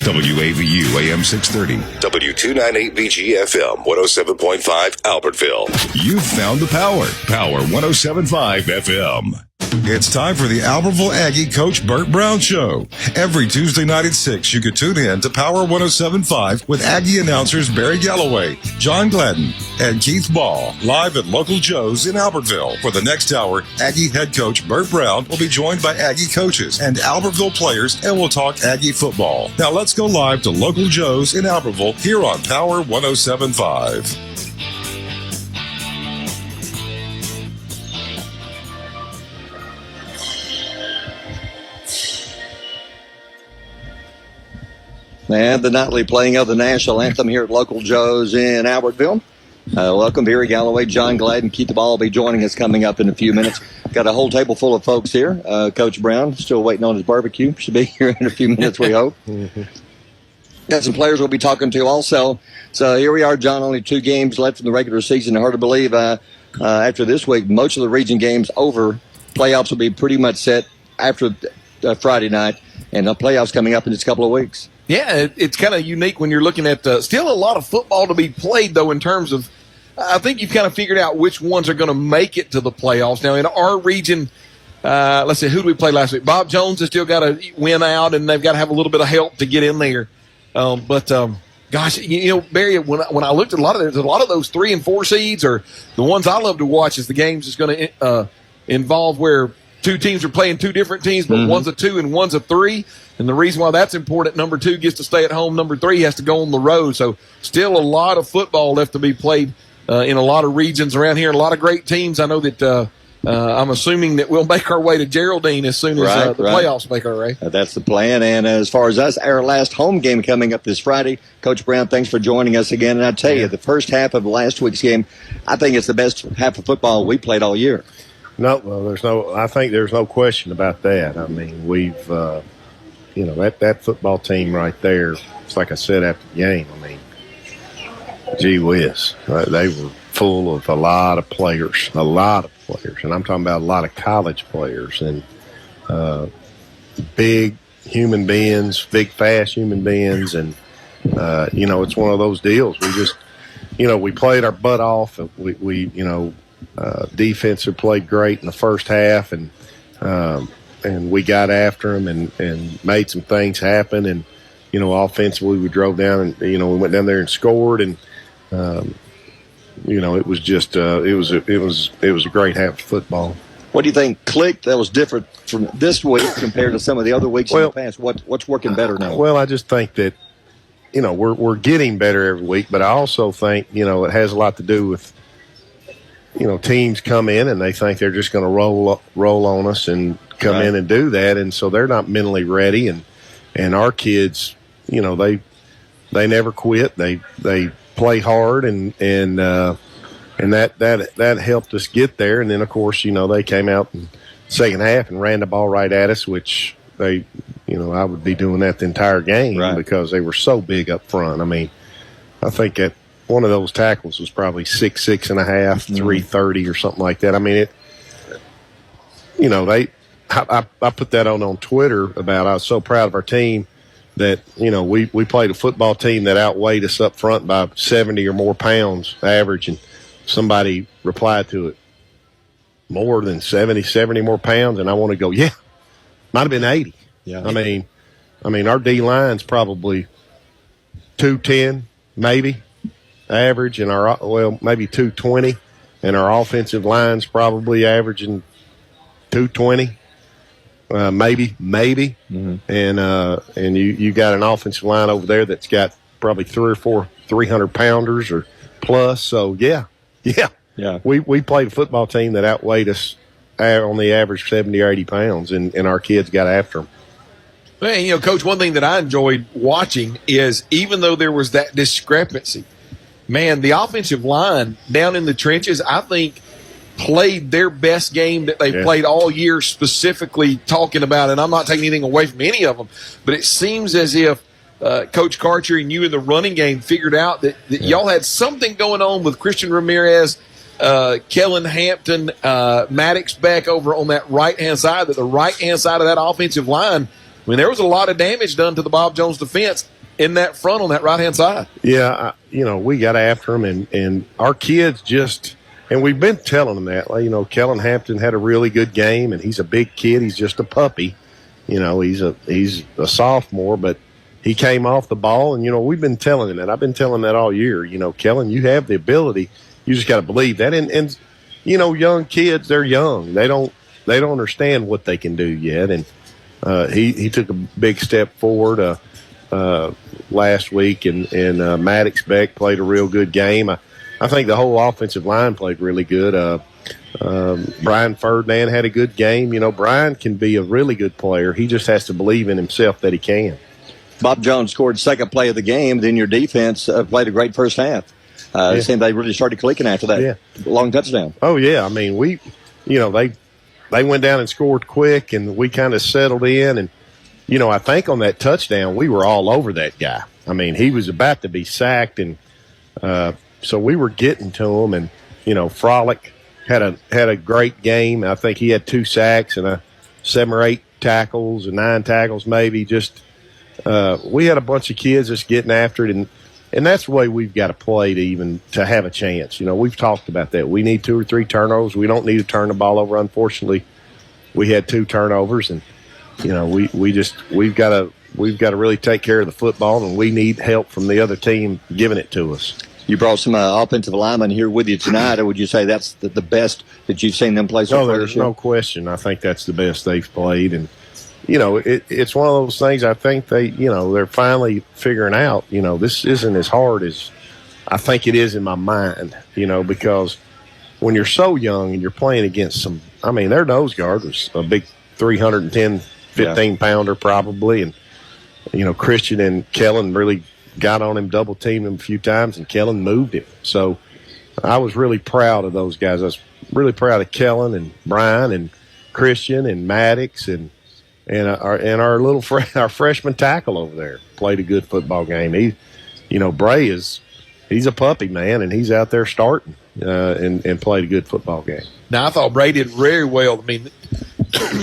WAVU AM 630, W298BG FM 107.5 Albertville. You've found the power. Power 107.5 FM. It's time for the Albertville Aggie Coach Bert Browne Show. Every Tuesday night at 6, you can tune in to Power 107.5 with Aggie announcers Barry Galloway, John Gladden, and Keith Ball, live at Local Joes in Albertville. For the next hour, Aggie head coach Bert Browne will be joined by Aggie coaches and Albertville players, and we'll talk Aggie football. Now let's go live to Local Joes in Albertville here on Power 107.5. And the nightly playing of the national anthem here at Local Joes in Albertville. Welcome, Barry Galloway, John Gladden. Keith the Ball will be joining us coming up in a few minutes. Got a whole table full of folks here. Coach Brown still waiting on his barbecue. Should be here in a few minutes, we hope. Got some players we'll be talking to also. So here we are, John. Only 2 games left in the regular season. Hard to believe after this week, most of the region games over. Playoffs will be pretty much set after Friday night, and the playoffs coming up in just a couple of weeks. Yeah, it's kind of unique when you're looking at still a lot of football to be played, though, in terms of I think you've kind of figured out which ones are going to make it to the playoffs. Now, in our region, let's see, who did we play last week? Bob Jones has still got to win out, and they've got to have a little bit of help to get in there. Gosh, you know, Barry, when I looked at there's a lot of those 3 and 4 seeds are the ones I love to watch is the games that's going to involve where 2 teams are playing 2 different teams, but one's a 2 and one's a 3. And the reason why that's important, number 2 gets to stay at home, number 3 has to go on the road. So still a lot of football left to be played in a lot of regions around here. A lot of great teams. I know that I'm assuming that we'll make our way to Geraldine as soon as the playoffs make our way. That's the plan. And as far as us, our last home game coming up this Friday. Coach Brown, thanks for joining us again. And I tell you, the first half of last week's game, I think it's the best half of football we played all year. No, well, I think there's no question about that. I mean, we've, that football team right there, it's like I said after the game, I mean, gee whiz, they were full of a lot of players, and I'm talking about a lot of college players, and big human beings, big, fast human beings, and, it's one of those deals. We just, we played our butt off, and defense had played great in the first half, and we got after them and made some things happen. And, offensively we drove down and, we went down there and scored. And, it was just it was a great half of football. What do you think clicked that was different from this week compared to some of the other weeks in the past? What's working better now? Well, I just think that, we're getting better every week, but I also think, it has a lot to do with, teams come in and they think they're just going to roll on us and come in and do that, and so they're not mentally ready. And our kids, they never quit. They play hard, and that helped us get there. And then of course, they came out in the second half and ran the ball right at us, which they, I would be doing that the entire game because they were so big up front. I mean, I think that one of those tackles was probably 6.5, 330 or something like that. I mean, I put that on Twitter about I was so proud of our team that, we played a football team that outweighed us up front by 70 or more pounds average, and somebody replied to it, more than 70 more pounds, and I want to go, yeah, might have been 80. Yeah. I mean, our D-line's probably 210, maybe. Average, and maybe 220, and our offensive line's probably averaging 220, maybe. And you got an offensive line over there that's got probably 3 or 4 300-pounders or plus. So yeah. We played a football team that outweighed us on the average 70 or 80 pounds, and our kids got after them. Well, Coach, one thing that I enjoyed watching is even though there was that discrepancy, man, the offensive line down in the trenches, I think, played their best game that they've played all year, specifically talking about, and I'm not taking anything away from any of them, but it seems as if Coach Karcher and you in the running game figured out that y'all had something going on with Christian Ramirez, Kellen Hampton, Maddox back over on that right-hand side, that the right-hand side of that offensive line I mean, there was a lot of damage done to the Bob Jones defense in that front on that right-hand side. Yeah, we got after them, and our kids just – and we've been telling them that. Kellen Hampton had a really good game, and he's a big kid. He's just a puppy. He's a sophomore, but he came off the ball, and, we've been telling him that. I've been telling that all year. Kellen, you have the ability. You just got to believe that. And young kids, they're young. They don't understand what they can do yet. And he took a big step forward last week, and Maddox Beck played a real good game. I think the whole offensive line played really good. Brian Ferdinand had a good game. Brian can be a really good player. He just has to believe in himself that he can. Bob Jones scored second play of the game. Then your defense played a great first half. It seemed they really started clicking after that long touchdown. Oh, yeah. I mean, they went down and scored quick, and we kind of settled in. And, I think on that touchdown, we were all over that guy. I mean, he was about to be sacked, and so we were getting to him. And, Frolic had a great game. I think he had 2 sacks and 7 or 8 tackles and 9 tackles maybe. Just we had a bunch of kids just getting after it, and that's the way we've got to play to have a chance. We've talked about that. We need 2 or 3 turnovers. We don't need to turn the ball over. Unfortunately, we had 2 turnovers, and we've got to really take care of the football, and we need help from the other team giving it to us. You brought some offensive linemen here with you tonight, or would you say that's the best that you've seen them play so far? No, there's no question. I think that's the best they've played, and it's one of those things. I think they're finally figuring out. This isn't as hard as I think it is in my mind. Because when you're so young and you're playing against some, I mean, their nose guard was a big 310, 15-pounder probably, and Christian and Kellen really got on him, double-teamed him a few times, and Kellen moved him. So I was really proud of those guys. I was really proud of Kellen and Brian and Christian and Maddox and our little our freshman tackle over there played a good football game. Bray he's a puppy, man, and he's out there starting and played a good football game. Now, I thought Bray did very well. I mean,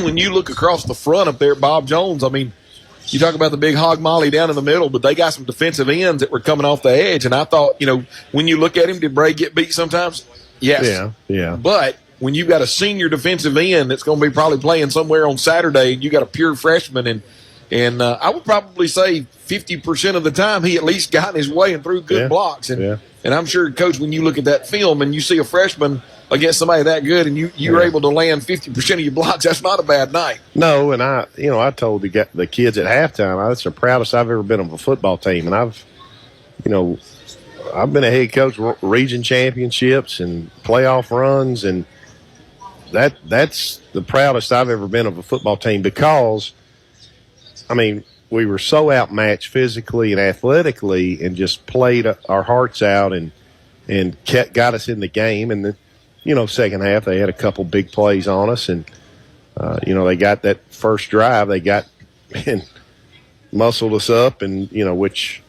when you look across the front up there at Bob Jones, I mean, you talk about the big hog molly down in the middle, but they got some defensive ends that were coming off the edge. And I thought, when you look at him, did Bray get beat sometimes? Yes. Yeah. But when you've got a senior defensive end that's going to be probably playing somewhere on Saturday, and you got a pure freshman, and I would probably say 50% of the time he at least got in his way and threw good blocks. And I'm sure, Coach, when you look at that film and you see a freshman against somebody that good, and you're able to land 50% of your blocks, that's not a bad night. No, and I told the kids at halftime, that's the proudest I've ever been of a football team, and I've been a head coach, region championships and playoff runs, and that's the proudest I've ever been of a football team because, I mean, we were so outmatched physically and athletically, and just played our hearts out and got us in the game, and second half, they had a couple big plays on us, and, they got that first drive. They got and muscled us up, and, which,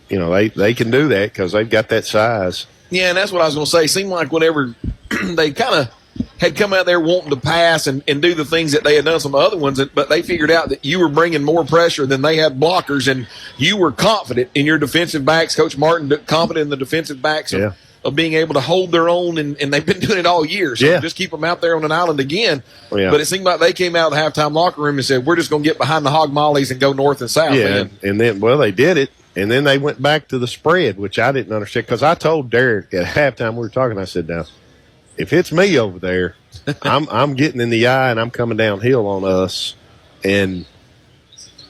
they can do that because they've got that size. Yeah, and that's what I was going to say. It seemed like whenever they kind of had come out there wanting to pass and do the things that they had done some other ones, but they figured out that you were bringing more pressure than they had blockers, and you were confident in your defensive backs. Coach Martin confident in the defensive backs of being able to hold their own, and they've been doing it all year. So just keep them out there on an island again. Yeah. But it seemed like they came out of the halftime locker room and said, we're just going to get behind the hog mollies and go north and south. Yeah, and then, they did it. And then they went back to the spread, which I didn't understand, because I told Derek at halftime, we were talking, I said, now, if it's me over there, I'm getting in the eye and I'm coming downhill on us. And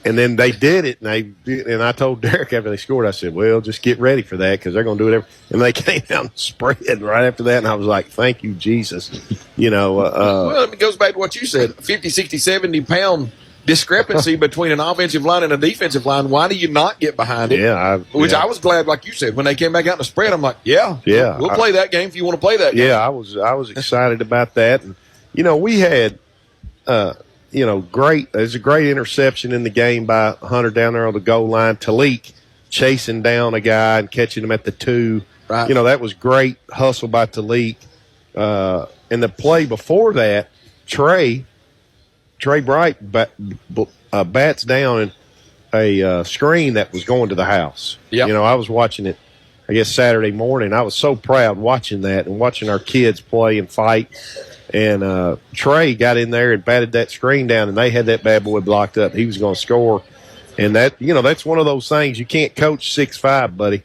then they did it, and I told Derek after they scored, I said, well, just get ready for that because they're going to do it. And they came down the spread right after that, and I was like, thank you, Jesus. Well, it goes back to what you said, 50, 60, 70-pound discrepancy between an offensive line and a defensive line. Why do you not get behind it? I was glad, like you said, when they came back out in the spread, I'm like, we'll play that game if you want to play that game. Yeah, I was excited about that. And, we had, there's a great interception in the game by Hunter down there on the goal line. Talik chasing down a guy and catching him at the 2. Right. That was great hustle by Talik. And the play before that, Trey Bright bats down a screen that was going to the house. Yep. You know, I was watching it, I guess, Saturday morning. I was so proud watching that and watching our kids play and fight. And Trey got in there and batted that screen down, and they had that bad boy blocked up. He was going to score. And that, you know, that's one of those things. You can't coach 6'5", buddy.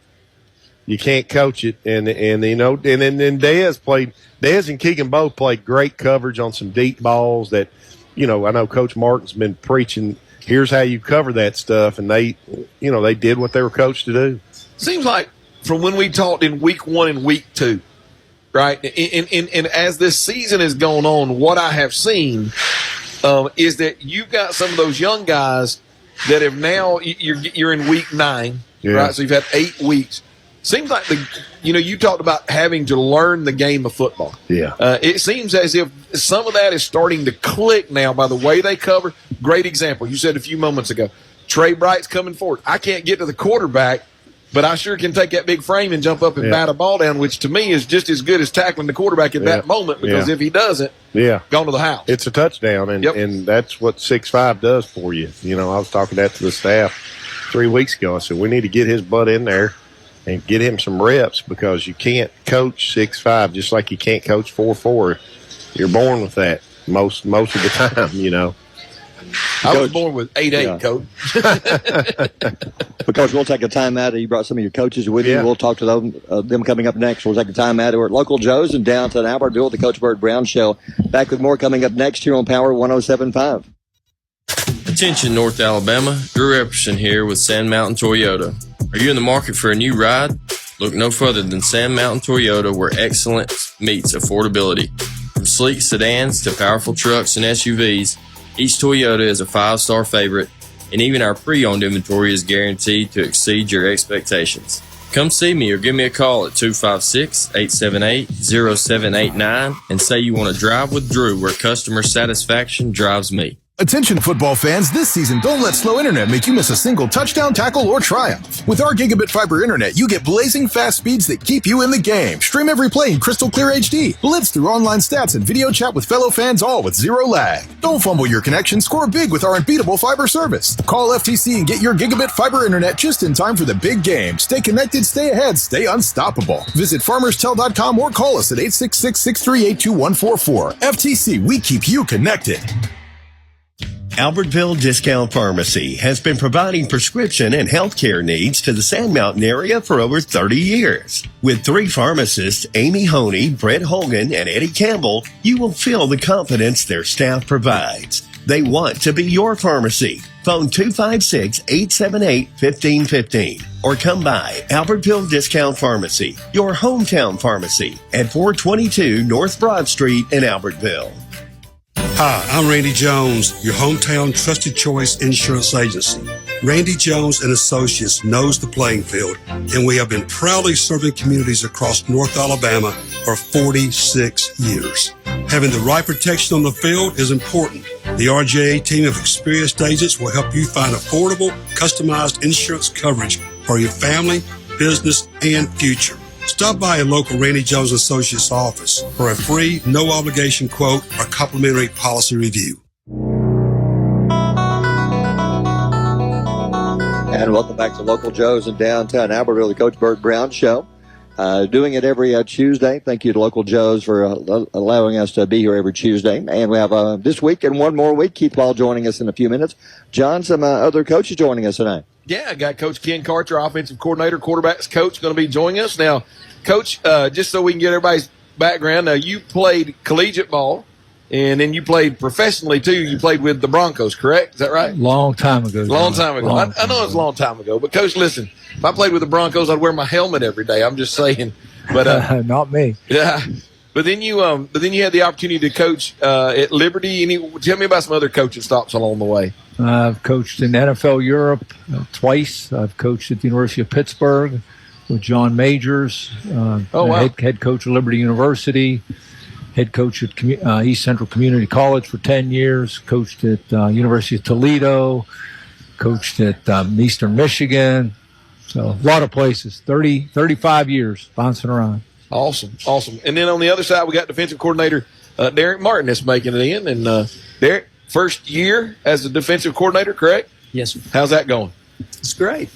You can't coach it. And you know, and then Dez and Keegan both played great coverage on some deep balls that, you know, I know Coach Martin's been preaching, here's how you cover that stuff. And they, you know, they did what they were coached to do. Seems like from when we talked in week 1 and week 2, right? And as this season has gone on, what I have seen is that you've got some of those young guys that have now, you're in week 9, right? So you've had 8 weeks. Seems like you talked about having to learn the game of football. Yeah. It seems as if some of that is starting to click now by the way they cover. Great example. You said a few moments ago, Trey Bright's coming forward. I can't get to the quarterback, but I sure can take that big frame and jump up and bat a ball down, which to me is just as good as tackling the quarterback at that moment, because if he doesn't, gone to the house. It's a touchdown, and that's what 6'5" does for you. You know, I was talking that to the staff 3 weeks ago. I said, we need to get his butt in there and get him some reps, because you can't coach 6'5", just like you can't coach 4'4". You're born with that most of the time, you know. I was born with 8'8", Coach. Because we'll take a timeout. You brought some of your coaches with you. We'll talk to them coming up next. We'll take a timeout. We're at Local Joe's in downtown Albertville, the Coach Bert Browne Show. Back with more coming up next here on Power 107.5. Attention, North Alabama. Drew Epperson here with Sand Mountain Toyota. Are you in the market for a new ride? Look no further than Sand Mountain Toyota, where excellence meets affordability. From sleek sedans to powerful trucks and SUVs, each Toyota is a 5-star favorite, and even our pre-owned inventory is guaranteed to exceed your expectations. Come see me or give me a call at 256-878-0789 and say you want to drive with Drew, where customer satisfaction drives me. Attention football fans, this season don't let slow internet make you miss a single touchdown, tackle, or triumph. With our gigabit fiber internet, you get blazing fast speeds that keep you in the game. Stream every play in crystal clear HD. Blitz through online stats and video chat with fellow fans, all with zero lag. Don't fumble your connection, score big with our unbeatable fiber service. Call FTC and get your gigabit fiber internet just in time for the big game. Stay connected, stay ahead, stay unstoppable. Visit farmerstel.com or call us at 866-638-2144. FTC, we keep you connected. Albertville Discount Pharmacy has been providing prescription and healthcare needs to the Sand Mountain area for over 30 years. With 3 pharmacists, Amy Honey, Brett Hogan, and Eddie Campbell, you will feel the confidence their staff provides. They want to be your pharmacy. Phone 256-878-1515 or come by Albertville Discount Pharmacy, your hometown pharmacy at 422 North Broad Street in Albertville. Hi, I'm Randy Jones, your hometown trusted choice insurance agency. Randy Jones and Associates knows the playing field, and we have been proudly serving communities across North Alabama for 46 years. Having the right protection on the field is important. The RJA team of experienced agents will help you find affordable, customized insurance coverage for your family, business, and future. Stop by a local Randy Jones Associates office for a free, no-obligation quote or complimentary policy review. And welcome back to Local Joe's in downtown Albertville, the Coach Bert Browne Show. Doing it every Tuesday. Thank you to Local Joe's for allowing us to be here every Tuesday. And we have this week and one more week. Keith Ball joining us in a few minutes. John, some other coaches joining us tonight. Yeah, I got Coach Ken Karcher, offensive coordinator, quarterbacks coach, going to be joining us. Now, Coach, just so we can get everybody's background, you played collegiate ball, and then you played professionally, too. You played with the Broncos, correct? Is that right? Long time ago. Long time ago. I know it was a long time ago. But, Coach, listen, if I played with the Broncos, I'd wear my helmet every day. I'm just saying. But not me. Yeah. But then you had the opportunity to coach at Liberty. Tell me about some other coaching stops along the way. I've coached in NFL Europe twice. I've coached at the University of Pittsburgh with John Majors. Head coach at Liberty University. Head coach at East Central Community College for 10 years. Coached at University of Toledo. Coached at Eastern Michigan. So a lot of places. 35 years bouncing around. Awesome. And then on the other side, we got defensive coordinator Derek Martin that's making it in. And Derek, first year as a defensive coordinator, correct? Yes, sir. How's that going? It's great.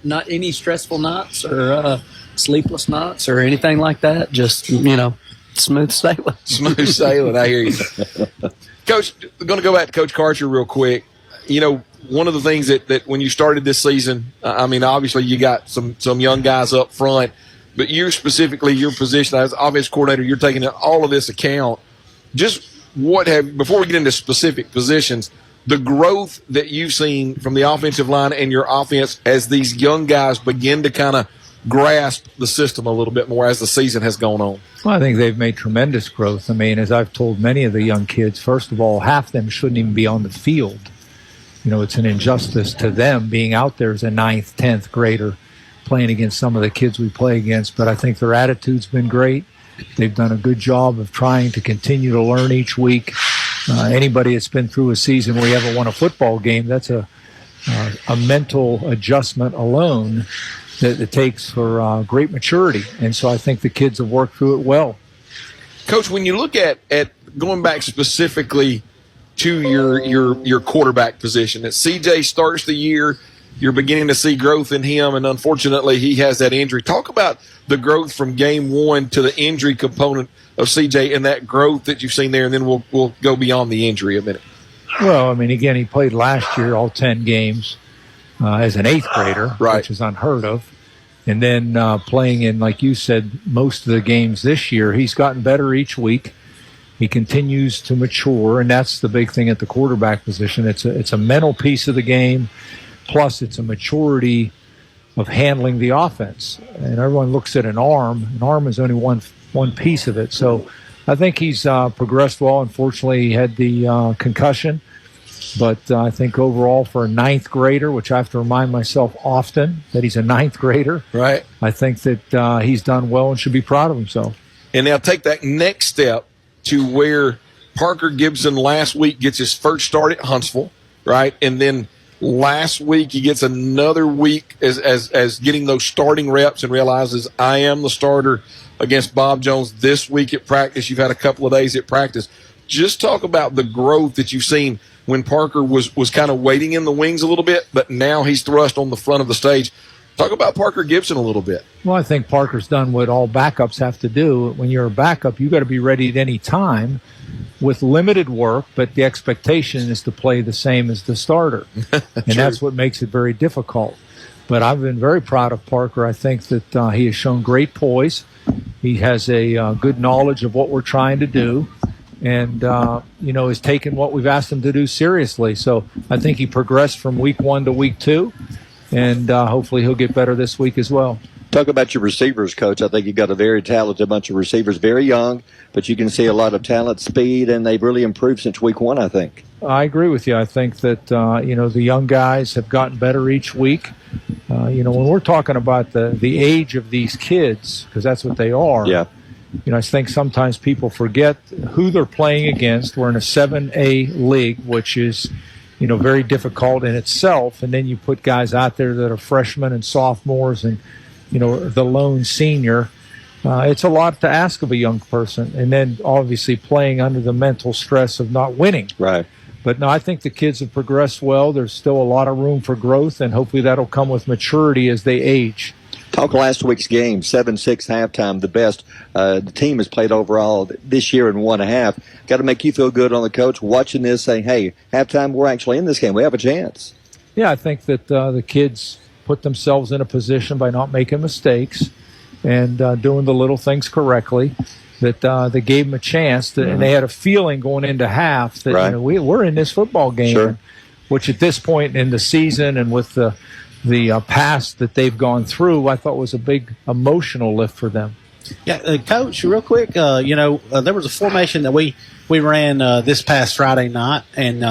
not any stressful nights or sleepless nights or anything like that. Just, smooth sailing. Smooth sailing, I hear you. Coach, going to go back to Coach Karcher real quick. One of the things that when you started this season, obviously you got some young guys up front, but you specifically, your position as offense coordinator, you're taking all of this account. Just before we get into specific positions, the growth that you've seen from the offensive line and your offense as these young guys begin to kind of grasp the system a little bit more as the season has gone on? Well, I think they've made tremendous growth. As I've told many of the young kids, first of all, half of them shouldn't even be on the field. It's an injustice to them being out there as a 9th, 10th grader playing against some of the kids we play against. But I think their attitude's been great. They've done a good job of trying to continue to learn each week. Anybody that's been through a season where you haven't won a football game, that's a mental adjustment alone that it takes for great maturity. And so I think the kids have worked through it well. Coach, when you look at going back specifically to your quarterback position, as CJ starts the year, you're beginning to see growth in him, and unfortunately he has that injury. Talk about the growth from game one to the injury component of CJ and that growth that you've seen there, and then we'll go beyond the injury a minute. Well, again, he played last year all 10 games as an 8th grader, right, which is unheard of. And then playing in, like you said, most of the games this year, he's gotten better each week. He continues to mature, and that's the big thing at the quarterback position. It's a mental piece of the game, plus it's a maturity of handling the offense. And everyone looks at an arm. An arm is only one piece of it. So I think he's progressed well. Unfortunately, he had the concussion. But I think overall for a 9th grader, which I have to remind myself often that he's a 9th grader, right? I think that he's done well and should be proud of himself. And now take that next step to where Parker Gibson last week gets his first start at Huntsville, right? And then last week he gets another week as getting those starting reps and realizes I am the starter against Bob Jones this week at practice. You've had a couple of days at practice. Just talk about the growth that you've seen when Parker was kind of waiting in the wings a little bit, but now he's thrust on the front of the stage. Talk about Parker Gibson a little bit. Well, I think Parker's done what all backups have to do. When you're a backup, you got to be ready at any time with limited work, but the expectation is to play the same as the starter. And that's what makes it very difficult. But I've been very proud of Parker. I think that he has shown great poise. He has a good knowledge of what we're trying to do. And, has taken what we've asked him to do seriously. So I think he progressed from week 1 to week 2, and hopefully he'll get better this week as well. Talk about your receivers, Coach. I think you've got a very talented bunch of receivers, very young, but you can see a lot of talent, speed, and they've really improved since week 1, I think. I agree with you. I think that, the young guys have gotten better each week. When we're talking about the age of these kids, because that's what they are. Yeah. I think sometimes people forget who they're playing against. We're in a 7A league, which is, very difficult in itself. And then you put guys out there that are freshmen and sophomores and, the lone senior. It's a lot to ask of a young person. And then obviously playing under the mental stress of not winning. Right. But no, I think the kids have progressed well. There's still a lot of room for growth, and hopefully that'll come with maturity as they age. Talk last week's game, 7-6 halftime, the best the team has played overall this year in 1.5. Got to make you feel good on the coach watching this, saying, hey, halftime, we're actually in this game. We have a chance. Yeah, I think that the kids put themselves in a position by not making mistakes and doing the little things correctly, that they gave them a chance. And they had a feeling going into half that, we're in this football game, which at this point in the season and with the past that they've gone through, I thought was a big emotional lift for them. Yeah, Coach, real quick, there was a formation that we ran this past Friday night, and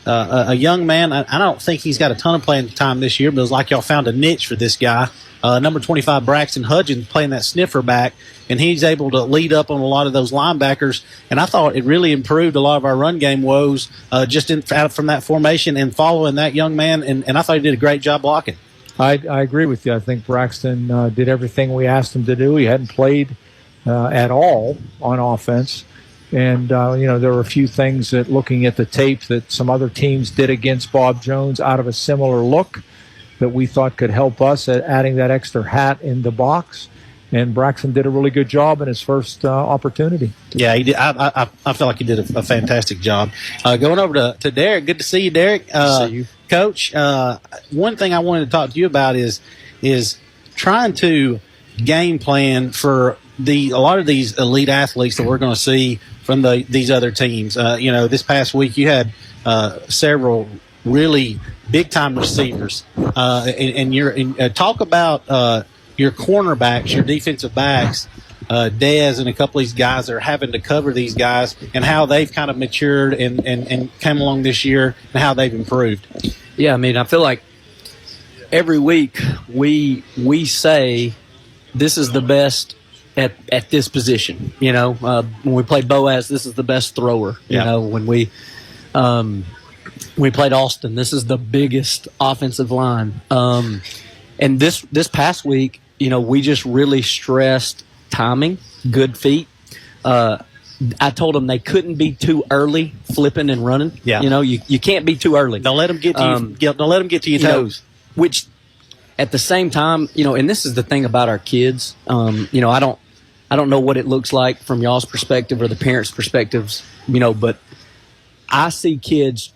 a young man, I don't think he's got a ton of playing time this year, but it was like y'all found a niche for this guy. Number 25, Braxton Hudgens, playing that sniffer back, and he's able to lead up on a lot of those linebackers. And I thought it really improved a lot of our run game woes just out from that formation and following that young man. And I thought he did a great job blocking. I agree with you. I think Braxton did everything we asked him to do. He hadn't played at all on offense. And, there were a few things that looking at the tape that some other teams did against Bob Jones out of a similar look that we thought could help us at adding that extra hat in the box. And Braxton did a really good job in his first opportunity. Yeah, he did. I feel like he did a fantastic job. Going over to Derek. Good to see you, Derek. See you. Coach, one thing I wanted to talk to you about is trying to game plan for a lot of these elite athletes that we're going to see from these other teams. This past week you had several really big time receivers, and talk about your cornerbacks, your defensive backs, Dez and a couple of these guys that are having to cover these guys, and how they've kind of matured and come along this year, and how they've improved. Yeah, I mean, I feel like every week we say this is the best at this position. When we played Boaz, this is the best thrower. When we played Austin, this is the biggest offensive line. And this past week, we just really stressed timing, good feet. I told them they couldn't be too early flipping and running. Yeah. You can't be too early. Don't let them get to you. Don't let them get to your toes. Which, at the same time, and this is the thing about our kids. I don't know what it looks like from y'all's perspective or the parents' perspectives. But I see kids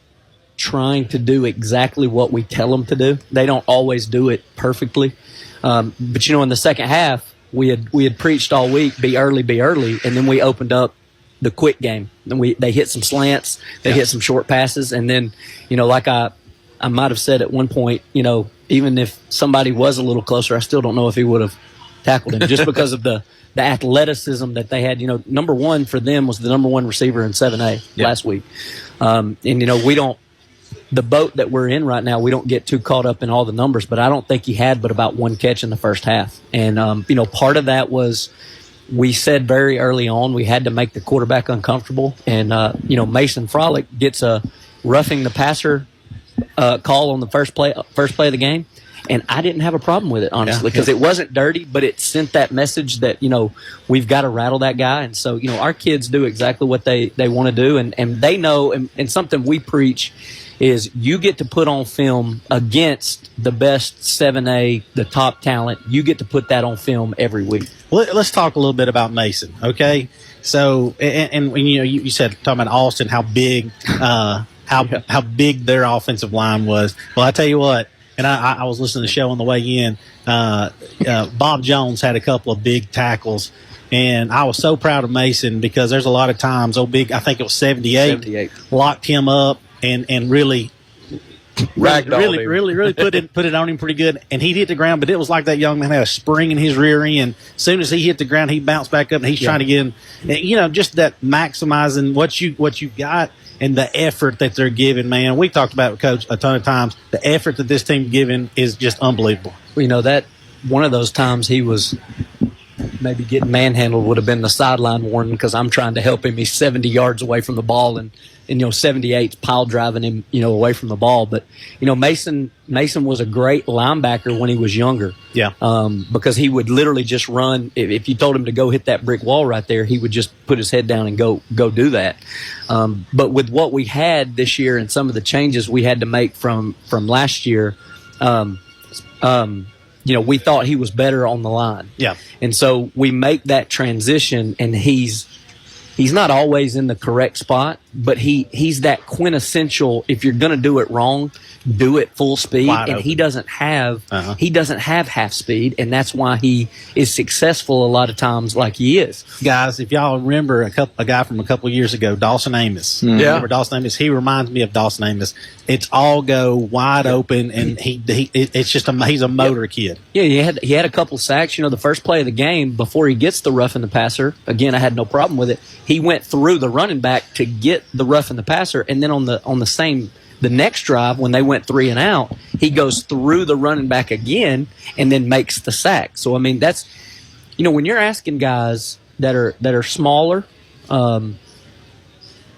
trying to do exactly what we tell them to do. They don't always do it perfectly. But in the second half, we had preached all week, be early, and then we opened up the quick game. And they hit some slants, they hit some short passes, and then, like I might have said at one point, even if somebody was a little closer, I still don't know if he would have tackled him just because of the athleticism that they had. Number one for them was the number one receiver in 7A last week. And we don't. The boat that we're in right now, we don't get too caught up in all the numbers, but I don't think he had but about one catch in the first half. And, part of that was we said very early on we had to make the quarterback uncomfortable. And, Mason Frolic gets a roughing the passer call on the first play of the game. And I didn't have a problem with it, honestly, because it wasn't dirty, but it sent that message that, we've got to rattle that guy. And so, our kids do exactly what they want to do. And they know, and something we preach is you get to put on film against the best 7A, the top talent. You get to put that on film every week. Well, let's talk a little bit about Mason, okay? So, and you said, talking about Austin, how big their offensive line was. Well, I tell you what, and I was listening to the show on the way in. Bob Jones had a couple of big tackles, and I was so proud of Mason because there's a lot of times, I think it was 78. Locked him up and really put it on him pretty good. And he hit the ground, but it was like that young man had a spring in his rear end. As soon as he hit the ground, he bounced back up, and he's trying to get him. And, just that maximizing what you got. And the effort that they're giving, man. We talked about it, Coach, a ton of times. The effort that this team's giving is just unbelievable. That one of those times he was maybe getting manhandled would have been the sideline warning because I'm trying to help him. He's 70 yards away from the ball, and 78's pile driving him, away from the ball. But, Mason was a great linebacker when he was younger. Yeah. Because he would literally just run. If you told him to go hit that brick wall right there, he would just put his head down and go do that. But with what we had this year and some of the changes we had to make from last year, we thought he was better on the line. Yeah. And so we make that transition, and he's not always in the correct spot, but he's that quintessential, if you're going to do it wrong, do it full speed. Wide and open. he doesn't have half speed, and that's why he is successful a lot of times like he is. Guys, if y'all remember a guy from a couple of years ago, Dawson Amos. Yeah. Remember Dawson Amos? He reminds me of Dawson Amos. It's all go wide open, and it's just he's a motor kid. Yeah, he had a couple sacks. The first play of the game before he gets the roughing the passer. Again, I had no problem with it. He went through the running back to get the roughing the passer, and then on the next drive when they went 3 and out, he goes through the running back again and then makes the sack. So I mean, that's when you're asking guys that are smaller,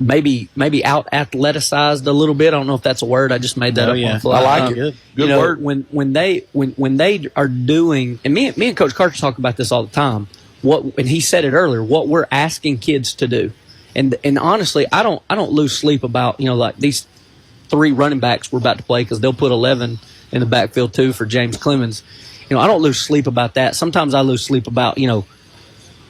maybe out athleticized a little bit. I don't know if that's a word. I just made that up on the fly. I like it. Good word. When they are doing, and me and Coach Carter talk about this all the time. And he said it earlier. What we're asking kids to do And honestly, I don't lose sleep about, like these 3 running backs we're about to play, because they'll put 11 in the backfield too for James Clemens. I don't lose sleep about that. Sometimes I lose sleep about,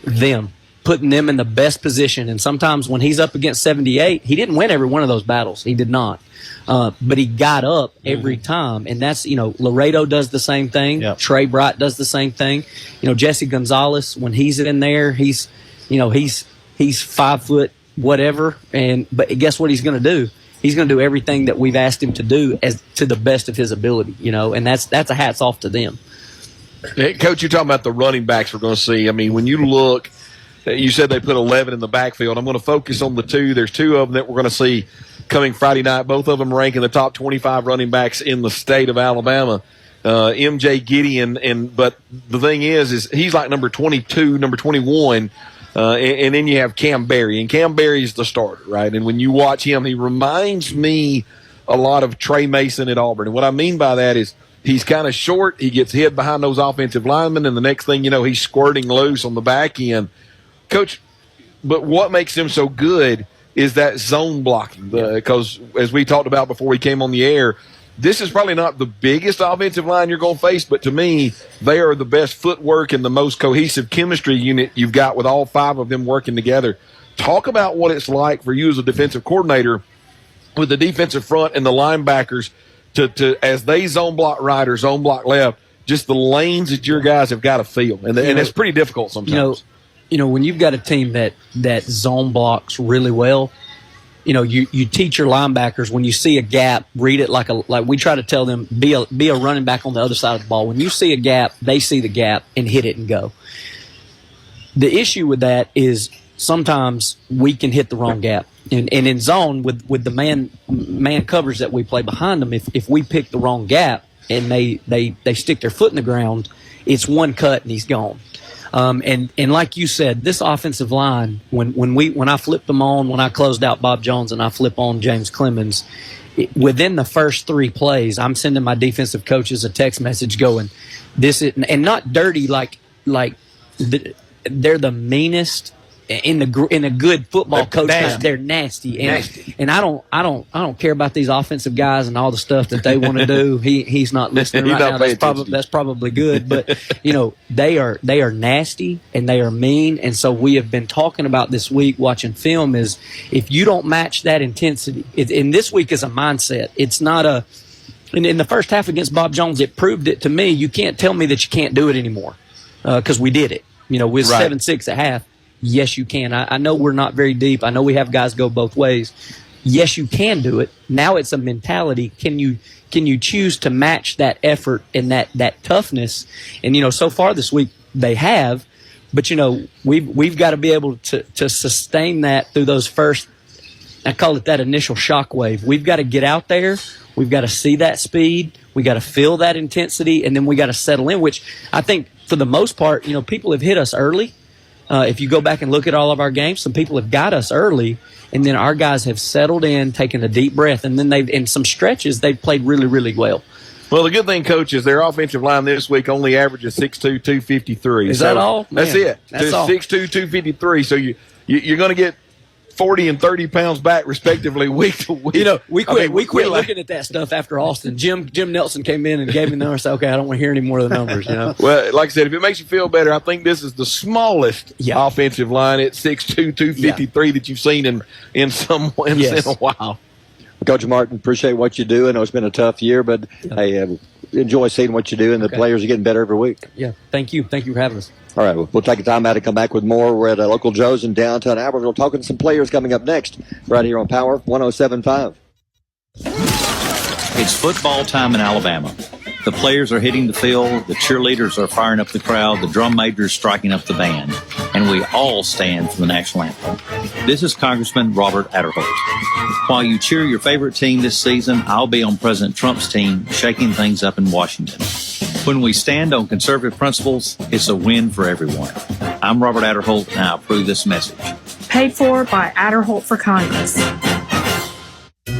them, putting them in the best position. And sometimes when he's up against 78, he didn't win every one of those battles. He did not. But he got up every time. And that's, Laredo does the same thing. Yep. Trey Bright does the same thing. Jesse Gonzalez, when he's in there, he's 5 foot whatever. But guess what he's going to do? He's going to do everything that we've asked him to do as to the best of his ability, and that's a hats off to them. Hey, Coach, you're talking about the running backs we're going to see. I mean, when you look, you said they put 11 in the backfield. I'm going to focus on the 2. There's 2 of them that we're going to see coming Friday night. Both of them rank in the top 25 running backs in the state of Alabama. MJ Gideon, but the thing is he's like number 22, number 21, and then you have Cam Berry, and Cam Berry is the starter, right? And when you watch him, he reminds me a lot of Trey Mason at Auburn. And what I mean by that is he's kind of short. He gets hid behind those offensive linemen, and the next thing you know, he's squirting loose on the back end. Coach, but what makes him so good is that zone blocking, because as we talked about before we came on the air, this is probably not the biggest offensive line you're going to face, but to me, they are the best footwork and the most cohesive chemistry unit you've got with all 5 of them working together. Talk about what it's like for you as a defensive coordinator with the defensive front and the linebackers to as they zone block right or zone block left, just the lanes that your guys have got to feel. And it's pretty difficult sometimes. When you've got a team that zone blocks really well, you teach your linebackers, when you see a gap, read it like we try to tell them, be a running back on the other side of the ball. When you see a gap, they see the gap and hit it and go. The issue with that is sometimes we can hit the wrong gap. And in zone with the man covers that we play behind them, if we pick the wrong gap and they stick their foot in the ground, it's one cut and he's gone. And like you said, this offensive line, when I flipped them on, when I closed out Bob Jones and I flip on James Clemens, within the first 3 plays, I'm sending my defensive coaches a text message going, "This is," and not dirty like they're the meanest in a good football coach. They're nasty. And I don't care about these offensive guys and all the stuff that they want to do. He's not listening right now. That's probably good. But they are nasty and they are mean. And so we have been talking about this week watching film is if you don't match that intensity, and this week is a mindset. It's not a. In the first half against Bob Jones, it proved it to me. You can't tell me that you can't do it anymore because we did it. With 7-6 at half. Yes, you can. I know we're not very deep. I know we have guys go both ways. Yes, you can do it. Now it's a mentality. Can you choose to match that effort and that toughness? And so far this week they have, but we've got to be able to sustain that through those first. I call it that initial shock wave. We've got to get out there. We've got to see that speed. We got to feel that intensity, and then we got to settle in. Which I think for the most part, people have hit us early. If you go back and look at all of our games, some people have got us early, and then our guys have settled in, taken a deep breath, and then in some stretches, they've played really, really well. Well, the good thing, Coach, is their offensive line this week only averages 6'2", 253. Is that all? That's it. That's all. 6'2", 253. So you're going to get 40 and 30 pounds back, respectively, week to week. We quit looking at that stuff after Austin. Jim Nelson came in and gave me the number and said, okay, I don't want to hear any more of the numbers. Well, like I said, if it makes you feel better, I think this is the smallest offensive line at 6'2", 253 that you've seen in a while. Coach Martin, appreciate what you do. I know it's been a tough year, but I enjoy seeing what you do, and the players are getting better every week. Yeah, thank you. Thank you for having us. All right, we'll take a time out and come back with more. We're at Local Joe's in downtown Albertville talking to some players coming up next right here on Power 107.5. It's football time in Alabama. The players are hitting the field, the cheerleaders are firing up the crowd, the drum majors striking up the band, and we all stand for the national anthem. This is Congressman Robert Adderholt. While you cheer your favorite team this season, I'll be on President Trump's team shaking things up in Washington. When we stand on conservative principles, it's a win for everyone. I'm Robert Adderholt, and I approve this message. Paid for by Adderholt for Congress.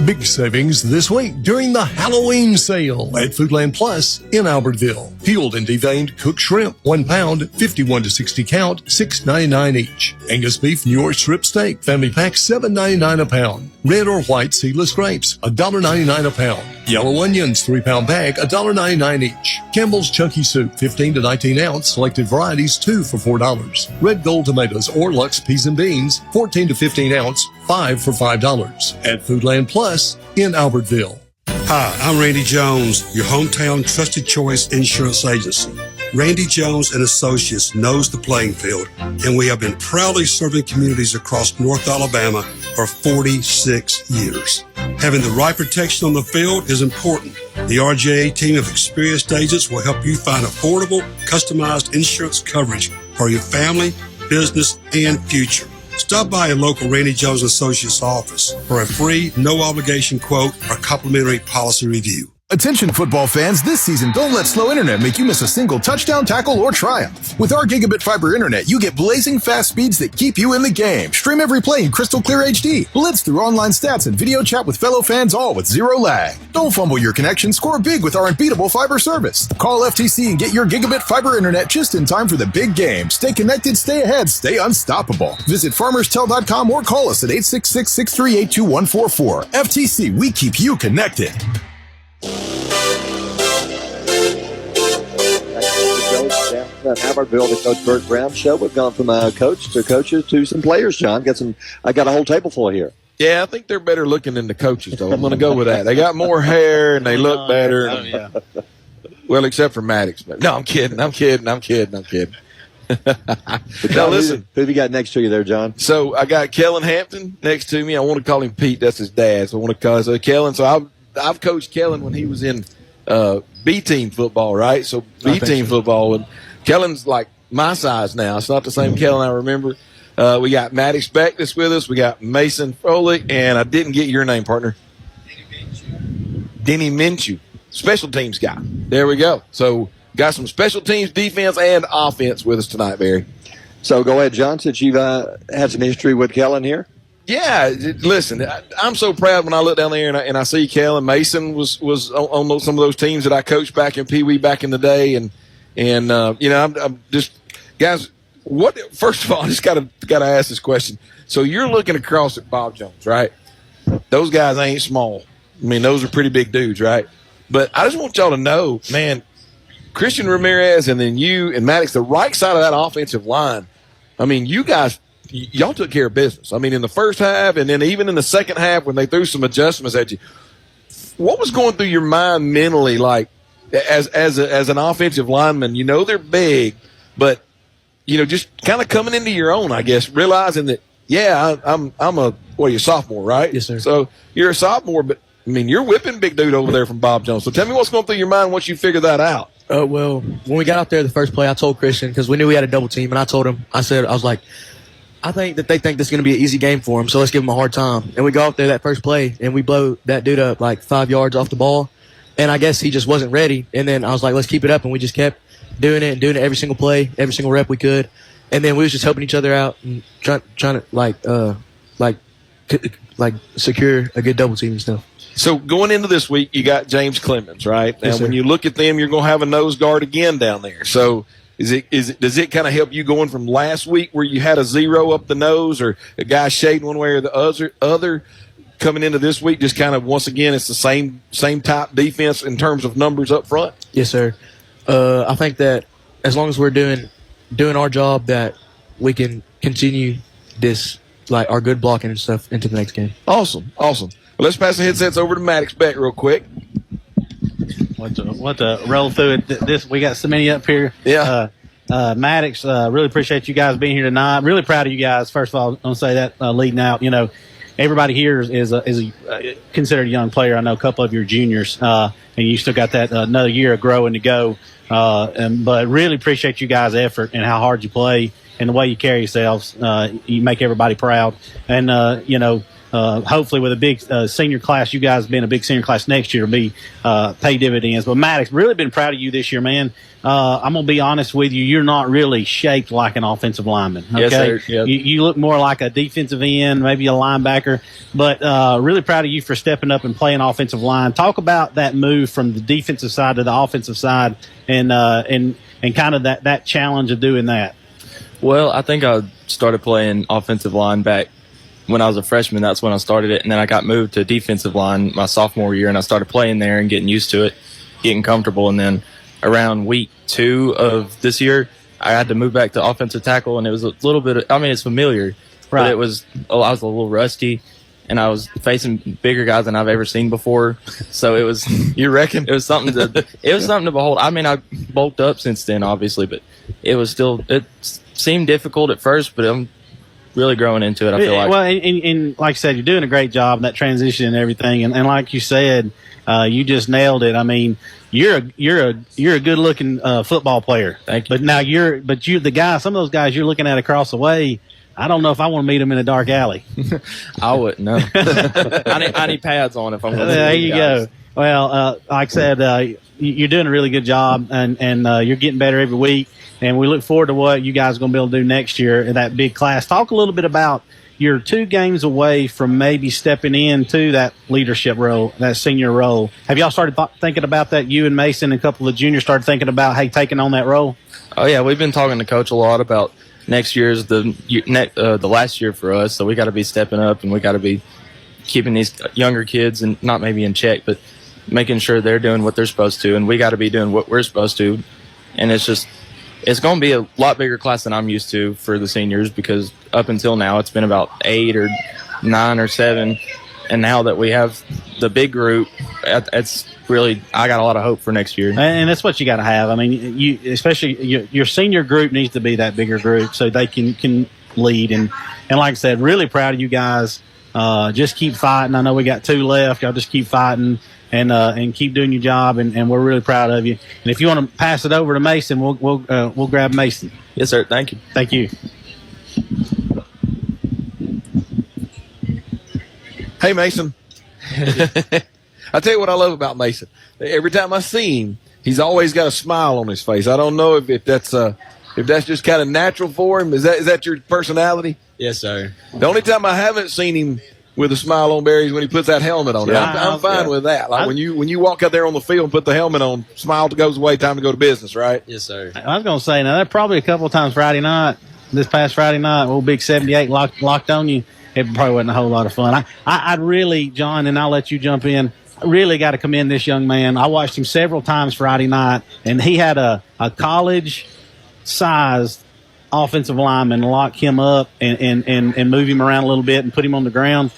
Big savings this week during the Halloween sale at Foodland Plus in Albertville. Peeled and deveined cooked shrimp, 1 pound, 51 to 60 count, $6.99 each. Angus beef New York strip steak, family pack, $7.99 a pound. Red or white seedless grapes, $1.99 a pound. Yellow onions, 3 pound bag, $1.99 each. Campbell's Chunky Soup, 15 to 19 ounce, selected varieties, 2 for $4. Red Gold tomatoes or Lux peas and beans, 14 to 15 ounce, 5 for $5. At Foodland Plus in Albertville. Hi, I'm Randy Jones, your hometown trusted choice insurance agency. Randy Jones and Associates knows the playing field, and we have been proudly serving communities across North Alabama for 46 years. Having the right protection on the field is important. The RJA team of experienced agents will help you find affordable, customized insurance coverage for your family, business, and future. Stop by a local Randy Jones Associates office for a free, no-obligation quote or complimentary policy review. Attention football fans, this season don't let slow internet make you miss a single touchdown, tackle, or triumph. With our gigabit fiber internet, you get blazing fast speeds that keep you in the game. Stream every play in crystal clear HD. Blitz through online stats and video chat with fellow fans, all with zero lag. Don't fumble your connection, score big with our unbeatable fiber service. Call FTC and get your gigabit fiber internet just in time for the big game. Stay connected, stay ahead, stay unstoppable. Visit farmerstel.com or call us at 866-638-2144. FTC, we keep you connected. At Albertville, the Coach Bert Browne Show. We've gone from coach to coaches to some players, John. I got a whole table full here. Yeah, I think they're better looking than the coaches, though. I'm going to go with that. They got more hair and they look better. Yeah. Well, except for Maddox. But no, I'm kidding. Now, listen. Who have you got next to you there, John? So I got Kellen Hampton next to me. I want to call him Pete. That's his dad. So I want to call him Kellen. So I've coached Kellen when he was in B-team football, right? So B-team football. And Kellen's like my size now. It's not the same Kellen I remember. We got Maddox Beck that's with us. We got Mason Foley. And I didn't get your name, partner. Denny Minshew. Special teams guy. There we go. So got some special teams, defense, and offense with us tonight, Barry. So go ahead, John, since you've had some history with Kellen here. Yeah, listen, I'm so proud when I look down there and I see Kellen. Mason was on some of those teams that I coached back in Pee Wee back in the day, and I'm just guys. First of all, I just got to ask this question. So you're looking across at Bob Jones, right? Those guys ain't small. I mean, those are pretty big dudes, right? But I just want y'all to know, man, Christian Ramirez and then you and Maddox, the right side of that offensive line. I mean, y'all took care of business. I mean, in the first half and then even in the second half when they threw some adjustments at you, what was going through your mind mentally, like as an offensive lineman? You know they're big, but just kind of coming into your own, I guess, realizing that I'm a sophomore, right? Yes, sir. So you're a sophomore, but I mean you're whipping big dude over there from Bob Jones. So tell me what's going through your mind once you figure that out. Well, when we got out there the first play, I told Christian because we knew we had a double team, and I told him, I was like, I think that they think this is going to be an easy game for him, so let's give him a hard time. And we go out there that first play, and we blow that dude up like 5 yards off the ball. And I guess he just wasn't ready. And then I was like, let's keep it up. And we just kept doing it every single play, every single rep we could. And then we was just helping each other out and trying to secure a good double team and stuff. So going into this week, you got James Clemens, right? Yes, and when sir. you look at them, you're going to have a nose guard again down there. So does it kind of help you going from last week where you had a 0 up the nose or a guy shading one way or the other coming into this week? Just kind of once again, it's the same type defense in terms of numbers up front. Yes, sir. I think that as long as we're doing our job, that we can continue this our good blocking and stuff into the next game. Awesome. Well, let's pass the headsets over to Maddox Beck real quick. Want to roll through it. We got so many up here. Yeah. Maddox, really appreciate you guys being here tonight. Really proud of you guys. First of all, I'm going to say that leading out, everybody here is considered a young player. I know a couple of your juniors, and you still got that another year of growing to go. But really appreciate you guys' effort and how hard you play and the way you carry yourselves. You make everybody proud. And, hopefully with a big senior class, you guys being a big senior class next year, will be pay dividends. But Maddox, really been proud of you this year, man. I'm gonna be honest with you. You're not really shaped like an offensive lineman. Okay, yes, sir. Yep. You look more like a defensive end, maybe a linebacker. But really proud of you for stepping up and playing offensive line. Talk about that move from the defensive side to the offensive side, and kind of that challenge of doing that. Well, I think I started playing offensive line back when I was a freshman. That's when I started it. And then I got moved to defensive line my sophomore year, and I started playing there and getting used to it, getting comfortable. And then around week 2 of this year, I had to move back to offensive tackle, and it was a little bit, it's familiar, right. But I was a little rusty, and I was facing bigger guys than I've ever seen before. So it was, you reckon? It was something to behold. I mean, I bulked up since then, obviously, but it seemed difficult at first, but I'm really growing into it, I feel like. Well, and like I said, you're doing a great job in that transition and everything. And like you said, you just nailed it. I mean, you're a good looking football player. Thank you. But now some of those guys you're looking at across the way, I don't know if I want to meet them in a dark alley. I wouldn't, no. I need pads on if I'm going to There you go. Well, like I said, you're doing a really good job, and you're getting better every week. And we look forward to what you guys are going to be able to do next year in that big class. Talk a little bit about you're 2 games away from maybe stepping into that leadership role, that senior role. Have y'all started thinking about that? You and Mason and a couple of juniors started thinking about, hey, taking on that role? Oh, yeah. We've been talking to Coach a lot about next year's the last year for us. So we got to be stepping up, and we got to be keeping these younger kids, and not maybe in check, but making sure they're doing what they're supposed to. And we got to be doing what we're supposed to. And it's going to be a lot bigger class than I'm used to for the seniors, because up until now it's been about 8 or 9 or 7. And now that we have the big group, it's really, I got a lot of hope for next year. And that's what you got to have. I mean, especially your senior group needs to be that bigger group so they can lead. And like I said, really proud of you guys. Just keep fighting. I know we got 2 left. Y'all just keep fighting. And keep doing your job, and we're really proud of you. And if you want to pass it over to Mason, we'll grab Mason. Yes, sir. Thank you. Thank you. Hey, Mason. I tell you what I love about Mason. Every time I see him, he's always got a smile on his face. I don't know if that's just kind of natural for him. Is that your personality? Yes, sir. The only time I haven't seen him with a smile on Barry is when he puts that helmet on. Yeah. I'm fine with that. Like when you walk out there on the field and put the helmet on, smile goes away, time to go to business, right? Yes, sir. I was going to say, now that probably a couple of times this past Friday night, old Big 78 locked on you. It probably wasn't a whole lot of fun. I'd really, John, and I'll let you jump in, really got to commend this young man. I watched him several times Friday night, and he had a college-sized offensive lineman lock him up and move him around a little bit and put him on the ground.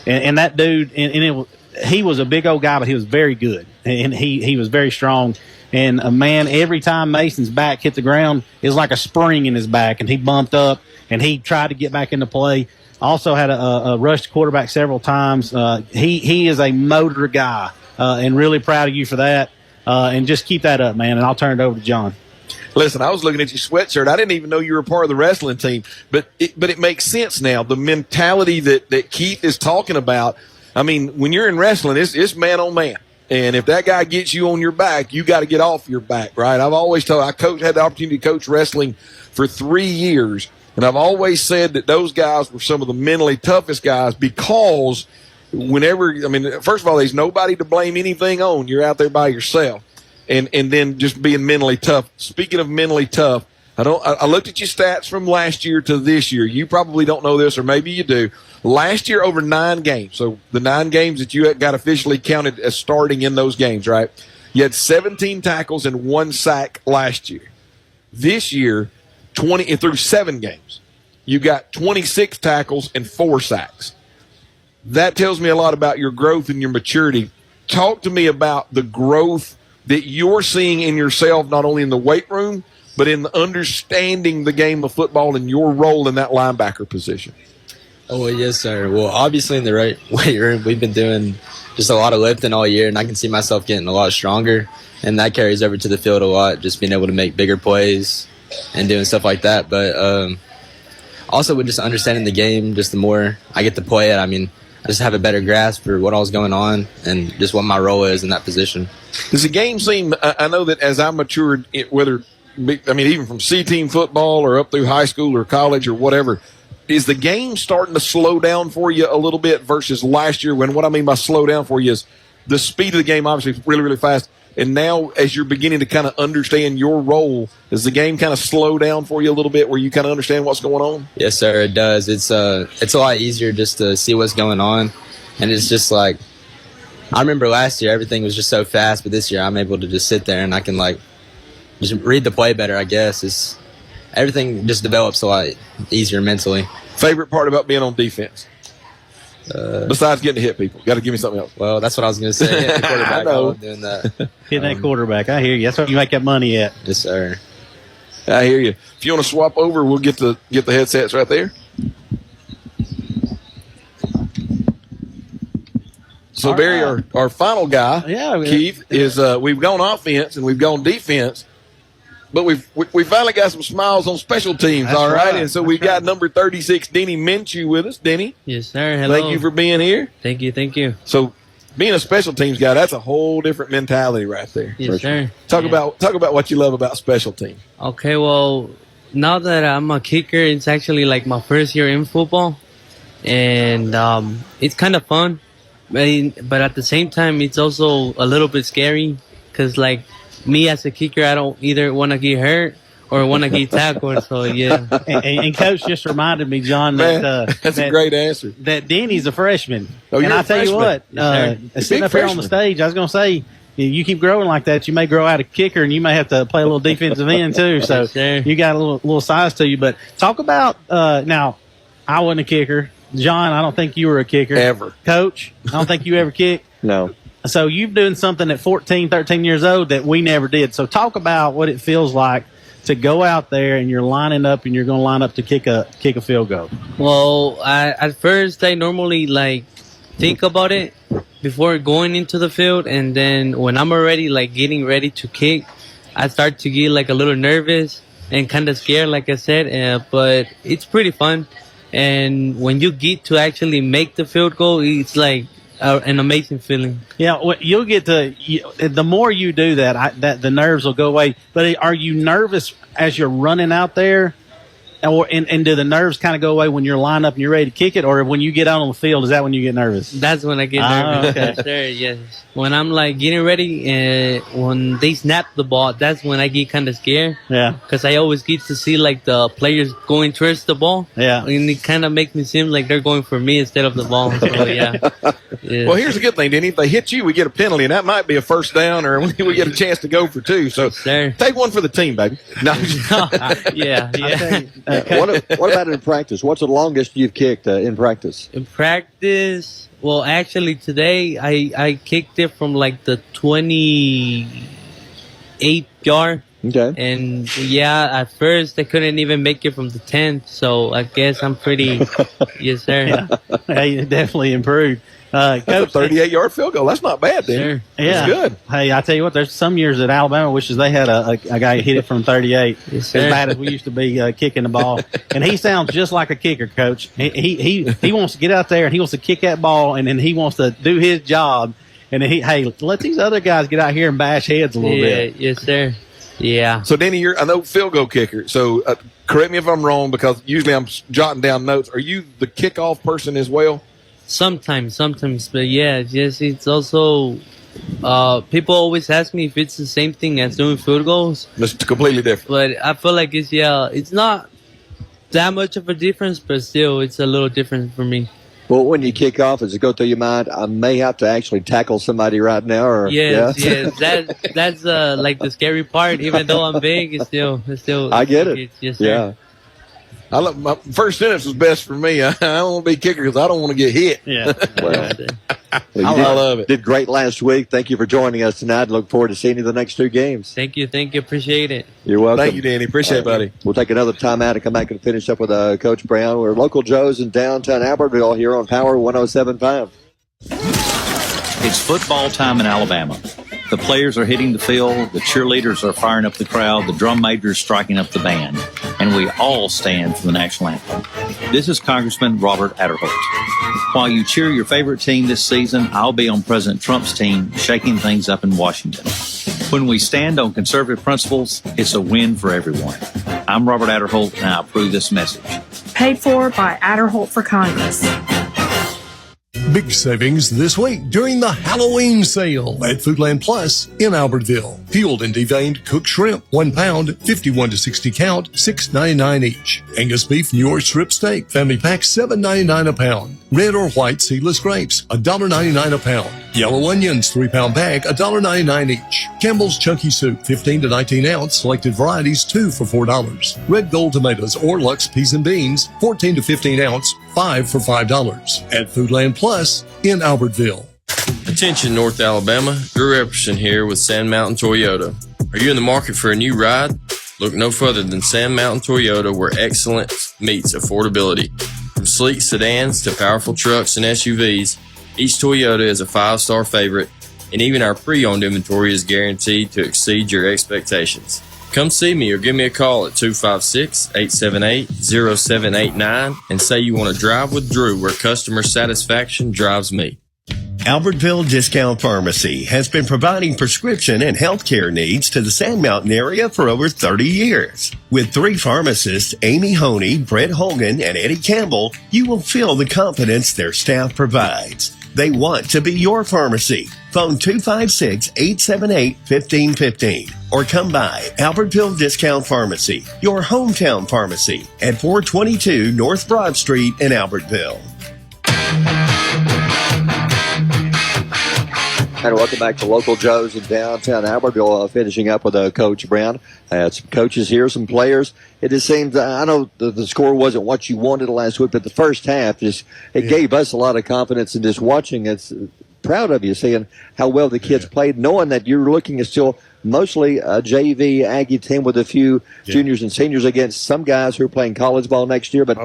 And that dude, he was a big old guy, but he was very good. And he was very strong. And man, every time Mason's back hit the ground, it was like a spring in his back, and he bumped up and he tried to get back into play. Also had a rushed quarterback several times. He is a motor guy, and really proud of you for that. And just keep that up, man. And I'll turn it over to John. Listen, I was looking at your sweatshirt. I didn't even know you were part of the wrestling team, but it makes sense now. The mentality that Keith is talking about. I mean, when you're in wrestling, it's man on man. And if that guy gets you on your back, you got to get off your back, right? I've always had the opportunity to coach wrestling for 3 years, and I've always said that those guys were some of the mentally toughest guys because first of all, there's nobody to blame anything on. You're out there by yourself. And then just being mentally tough. Speaking of mentally tough, I looked at your stats from last year to this year. You probably don't know this, or maybe you do. Last year, over 9 games. So the 9 games that you got officially counted as starting in those games, right? You had 17 tackles and 1 sack last year. This year, through 7 games, you got 26 tackles and 4 sacks. That tells me a lot about your growth and your maturity. Talk to me about the growth that you're seeing in yourself, not only in the weight room, but in the understanding the game of football and your role in that linebacker position. Oh, well, yes, sir. Well, obviously in the right weight room, we've been doing just a lot of lifting all year, and I can see myself getting a lot stronger, and that carries over to the field a lot, just being able to make bigger plays and doing stuff like that. But also with just understanding the game, just the more I get to play it, I mean, just have a better grasp for what all's going on and just what my role is in that position. Does the game seem, I know that as I matured, even from C-team football or up through high school or college or whatever, is the game starting to slow down for you a little bit versus last year? When what I mean by slow down for you is the speed of the game obviously really, really fast. And now as you're beginning to kind of understand your role, does the game kind of slow down for you a little bit where you kind of understand what's going on? Yes, sir, it does. It's a lot easier just to see what's going on. And it's just like, I remember last year everything was just so fast, but this year I'm able to just sit there and I can just read the play better, I guess. Everything just develops a lot easier mentally. Favorite part about being on defense? Besides getting to hit people, got to give me something else. Well, that's what I was going to say. Hit the quarterback. I know. Doing that. Hit that quarterback. I hear you. That's what you make that money at. Yes, sir. I hear you. If you want to swap over, we'll get the headsets right there. So All Barry, right. our final guy, Keith, is we've gone offense and we've gone defense. But we finally got some smiles on special teams, That's all right? right. And so we've got number 36, Denny Minshew, with us. Denny. Yes, sir. Hello. Thank you for being here. Thank you. So being a special teams guy, that's a whole different mentality right there. Yes, sir. Talk about what you love about special teams. Okay, well, now that I'm a kicker, it's actually like my first year in football. And it's kind of fun. But at the same time, it's also a little bit scary because, like, me as a kicker, I don't either want to get hurt or want to get tackled. So, yeah. And Coach just reminded me, John, Man, that's a great answer. That Denny's a freshman. Oh, and you're I a tell you freshman. what, sitting up here on the stage, I was going to say, you keep growing like that, you may grow out a kicker and you may have to play a little defensive end too. So you got a little size to you. But talk about, now, I wasn't a kicker. John, I don't think you were a kicker. Ever. Coach, I don't think you ever kicked. No. So you're doing something at 14, 13 years old that we never did. So talk about what it feels like to go out there and you're lining up and you're going to line up to kick a field goal. Well, at first, I normally, think about it before going into the field. And then when I'm already, getting ready to kick, I start to get, a little nervous and kind of scared, like I said. But it's pretty fun. And when you get to actually make the field goal, it's an amazing feeling. Yeah, well, you'll get the more you do that, the nerves will go away. But are you nervous as you're running out there? And do the nerves kind of go away when you're lined up and you're ready to kick it? Or when you get out on the field, is that when you get nervous? That's when I get nervous. Okay. Sure, yes. When I'm getting ready, when they snap the ball, that's when I get kind of scared. Yeah. Because I always get to see the players going towards the ball. Yeah. And it kind of makes me seem like they're going for me instead of the ball. So, yeah. Well, here's the good thing, Denny. If they hit you, we get a penalty, and that might be a first down, or we get a chance to go for two. So take one for the team, baby. No. Yeah. What about in practice? What's the longest you've kicked in practice? In practice, well, actually today I kicked it from the 28 yard. Okay. And at first I couldn't even make it from the 10th, so I guess I'm pretty. Yes, sir. Yeah, you definitely improved. That's a 38-yard field goal. That's not bad, dude. Sure. Yeah. That's good. Hey, I tell you what, there's some years that Alabama wishes they had a guy hit it from 38. Yes, as bad as we used to be kicking the ball. And he sounds just like a kicker, Coach. He wants to get out there and he wants to kick that ball and then he wants to do his job. And then let these other guys get out here and bash heads a little bit. Yes, sir. Yeah. So, Denny, I know field goal kicker. So, correct me if I'm wrong, because usually I'm jotting down notes. Are you the kickoff person as well? Sometimes, but yes, it's also, people always ask me if it's the same thing as doing field goals. It's completely different. But I feel like it's not that much of a difference, but still, it's a little different for me. Well, when you kick off, does it go through your mind, I may have to actually tackle somebody right now? Or Yes. That's the scary part. Even though I'm big, it's still. I get it. Yes, sir. Yeah. My first sentence was best for me. I don't want to be kicker because I don't want to get hit. Yeah. Well, I love it. Did great last week. Thank you for joining us tonight. Look forward to seeing you the next two games. Thank you. Appreciate it. You're welcome. Thank you, Danny. Appreciate it, buddy. We'll take another timeout and come back and finish up with Coach Browne. We're Local Joes in downtown Albertville here on Power 107.5. It's football time in Alabama. The players are hitting the field, the cheerleaders are firing up the crowd, the drum majors striking up the band. And and we all stand for the national anthem. This is Congressman Robert Adderholt. While you cheer your favorite team this season, I'll be on President Trump's team shaking things up in Washington. When we stand on conservative principles, it's a win for everyone. I'm Robert Adderholt, and I approve this message. Paid for by Adderholt for Congress. Big savings this week during the Halloween sale at Foodland Plus in Albertville. Peeled and deveined cooked shrimp, 1 pound, 51 to 60 count, $6.99 each. Angus beef New York strip steak, family pack, $7.99 a pound. Red or white seedless grapes, $1.99 a pound. Yellow onions, 3 pound bag, $1.99 each. Campbell's Chunky Soup, 15 to 19 ounce, selected varieties, 2 for $4. Red Gold tomatoes or Lux peas and beans, 14 to 15 ounce, 5 for $5. At Foodland Plus in Albertville. Attention North Alabama, Drew Epperson here with Sand Mountain Toyota. Are you in the market for a new ride? Look no further than Sand Mountain Toyota, where excellence meets affordability. From sleek sedans to powerful trucks and SUVs, each Toyota is a 5-star favorite, and even our pre-owned inventory is guaranteed to exceed your expectations. Come see me or give me a call at 256-878-0789 and say you want to drive with Drew, where customer satisfaction drives me. Albertville Discount Pharmacy has been providing prescription and healthcare needs to the Sand Mountain area for over 30 years. With 3 pharmacists, Amy Honey, Brett Hogan, and Eddie Campbell, you will feel the confidence their staff provides. They want to be your pharmacy. Phone 256-878-1515 or come by Albertville Discount Pharmacy, your hometown pharmacy at 422 North Broad Street in Albertville. And welcome back to Local Joes in downtown Albertville, finishing up with Coach Brown. Some coaches here, some players. It just seems, I know the score wasn't what you wanted last week, but the first half, gave us a lot of confidence in just watching. It's proud of you, seeing how well the kids played, knowing that you're looking at still mostly a JV Aggie team with a few juniors and seniors against some guys who are playing college ball next year. But,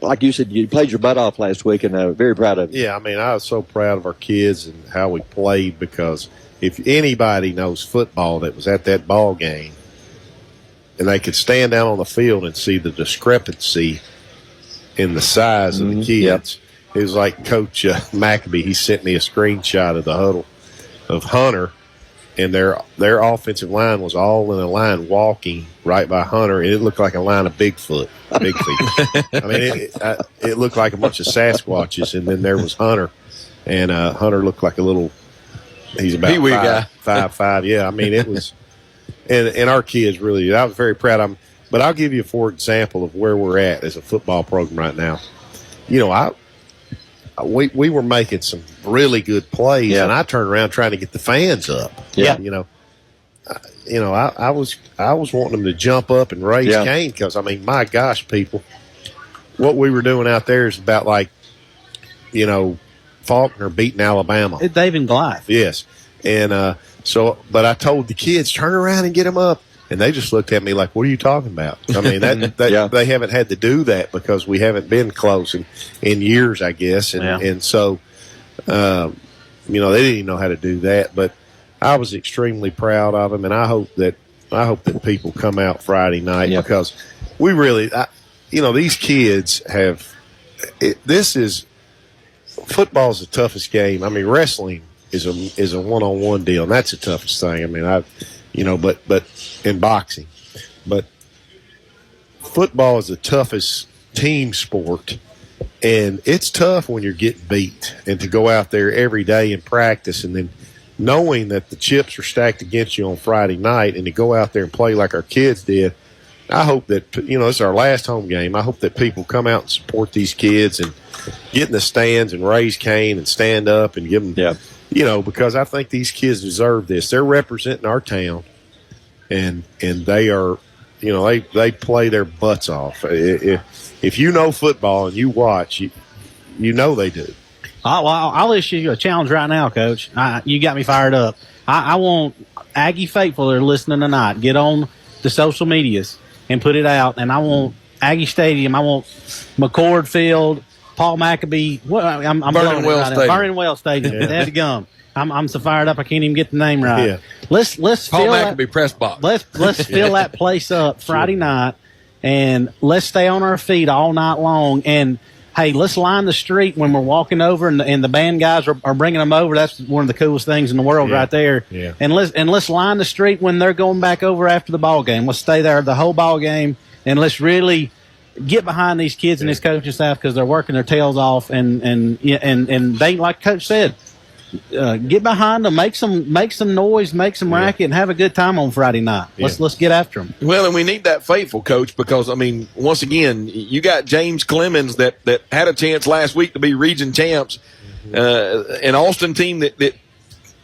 like you said, you played your butt off last week, and very proud of you. Yeah, I mean, I was so proud of our kids and how we played, because if anybody knows football that was at that ball game, and they could stand down on the field and see the discrepancy in the size of the kids. It was like Coach Maccabee, he sent me a screenshot of the huddle of Hunter, and their offensive line was all in a line walking right by Hunter, and it looked like a line of big feet. I mean, it looked like a bunch of Sasquatches, and then there was Hunter, and Hunter looked like a little. He's about 5'5". Yeah, I mean, it was, and our kids really. I was very proud of them. But I'll give you for example of where we're at as a football program right now. You know, we were making some really good plays, and I turned around trying to get the fans up. Yeah, I was wanting them to jump up and raise Cain, because I mean, my gosh, people, what we were doing out there is about like, Faulkner beating Alabama. David and Goliath. Yes, and but I told the kids, turn around and get them up. And they just looked at me like, what are you talking about? I mean, they haven't had to do that because we haven't been close in years, I guess. And so, they didn't even know how to do that. But I was extremely proud of them, and I hope that people come out Friday night because we really, these kids have. Football is the toughest game. I mean, wrestling is a one-on-one deal, and that's the toughest thing. I mean, but in boxing, but football is the toughest team sport, and it's tough when you're getting beat, and to go out there every day and practice, and then knowing that the chips are stacked against you on Friday night, and to go out there and play like our kids did. I hope that, it's our last home game. I hope that people come out and support these kids and get in the stands and raise Cain and stand up and give them, because I think these kids deserve this. They're representing our town, and they are, they play their butts off. If you know football and you watch, you know they do. I'll issue you a challenge right now, Coach. You got me fired up. I want Aggie faithful that are listening tonight, get on the social medias and put it out. And I want Aggie Stadium. I want McCord Field, Paul Maccabee. Burning Well Stadium. Burning Well Stadium. Daddy gum. I'm so fired up I can't even get the name right. Yeah. Let's Paul fill Maccabee press box. Let's fill that place up Friday night, and let's stay on our feet all night long. And hey, let's line the street when we're walking over, and the band guys are bringing them over. That's one of the coolest things in the world, right there. Yeah. And let's line the street when they're going back over after the ball game. Let's stay there the whole ball game, and let's really get behind these kids and this coaching staff because they're working their tails off. And they, like Coach said, get behind them, make some noise, make some racket, and have a good time on Friday night. Let's get after them. Well, and we need that faithful, Coach, because, I mean, once again, you got James Clemens that had a chance last week to be region champs. An Austin team that,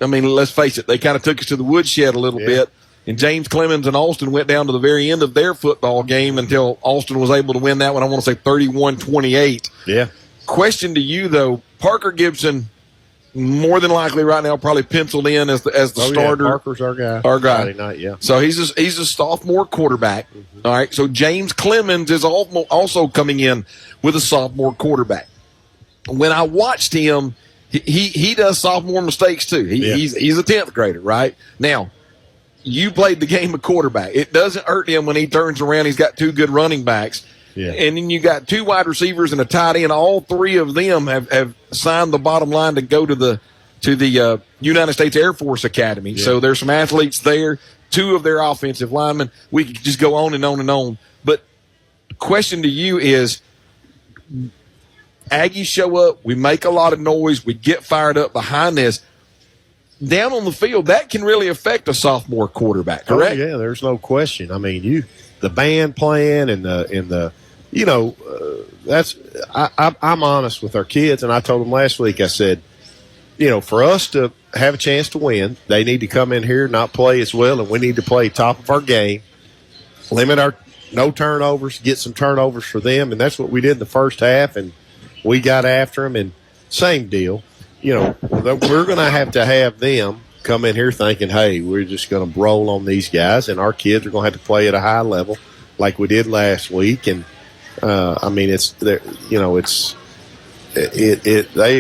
I mean, let's face it, they kind of took us to the woodshed a little bit. And James Clemens and Austin went down to the very end of their football game until Austin was able to win that one, I want to say 31-28. Yeah. Question to you, though, Parker Gibson, more than likely right now, probably penciled in as the starter. Yeah, Parker's our guy. Friday night, yeah. So he's a sophomore quarterback. Mm-hmm. All right. So James Clemens is also coming in with a sophomore quarterback. When I watched him, he does sophomore mistakes too. He's a 10th grader, right? Now, you played the game of quarterback. It doesn't hurt him when he turns around. He's got two good running backs. Yeah. And then you got two wide receivers and a tight end. All three of them have signed the bottom line to go to the United States Air Force Academy. Yeah. So there's some athletes there, two of their offensive linemen. We could just go on and on and on. But the question to you is, Aggies show up, we make a lot of noise, we get fired up behind this. Down on the field, that can really affect a sophomore quarterback, correct? Oh, yeah, there's no question. I mean, the band playing and the that's I'm honest with our kids, and I told them last week. I said, for us to have a chance to win, they need to come in here, not play as well, and we need to play top of our game, limit our no turnovers, get some turnovers for them, and that's what we did in the first half, and we got after them, and same deal. We're going to have them come in here thinking, hey, we're just going to roll on these guys, and our kids are going to have to play at a high level like we did last week. And, I mean, they've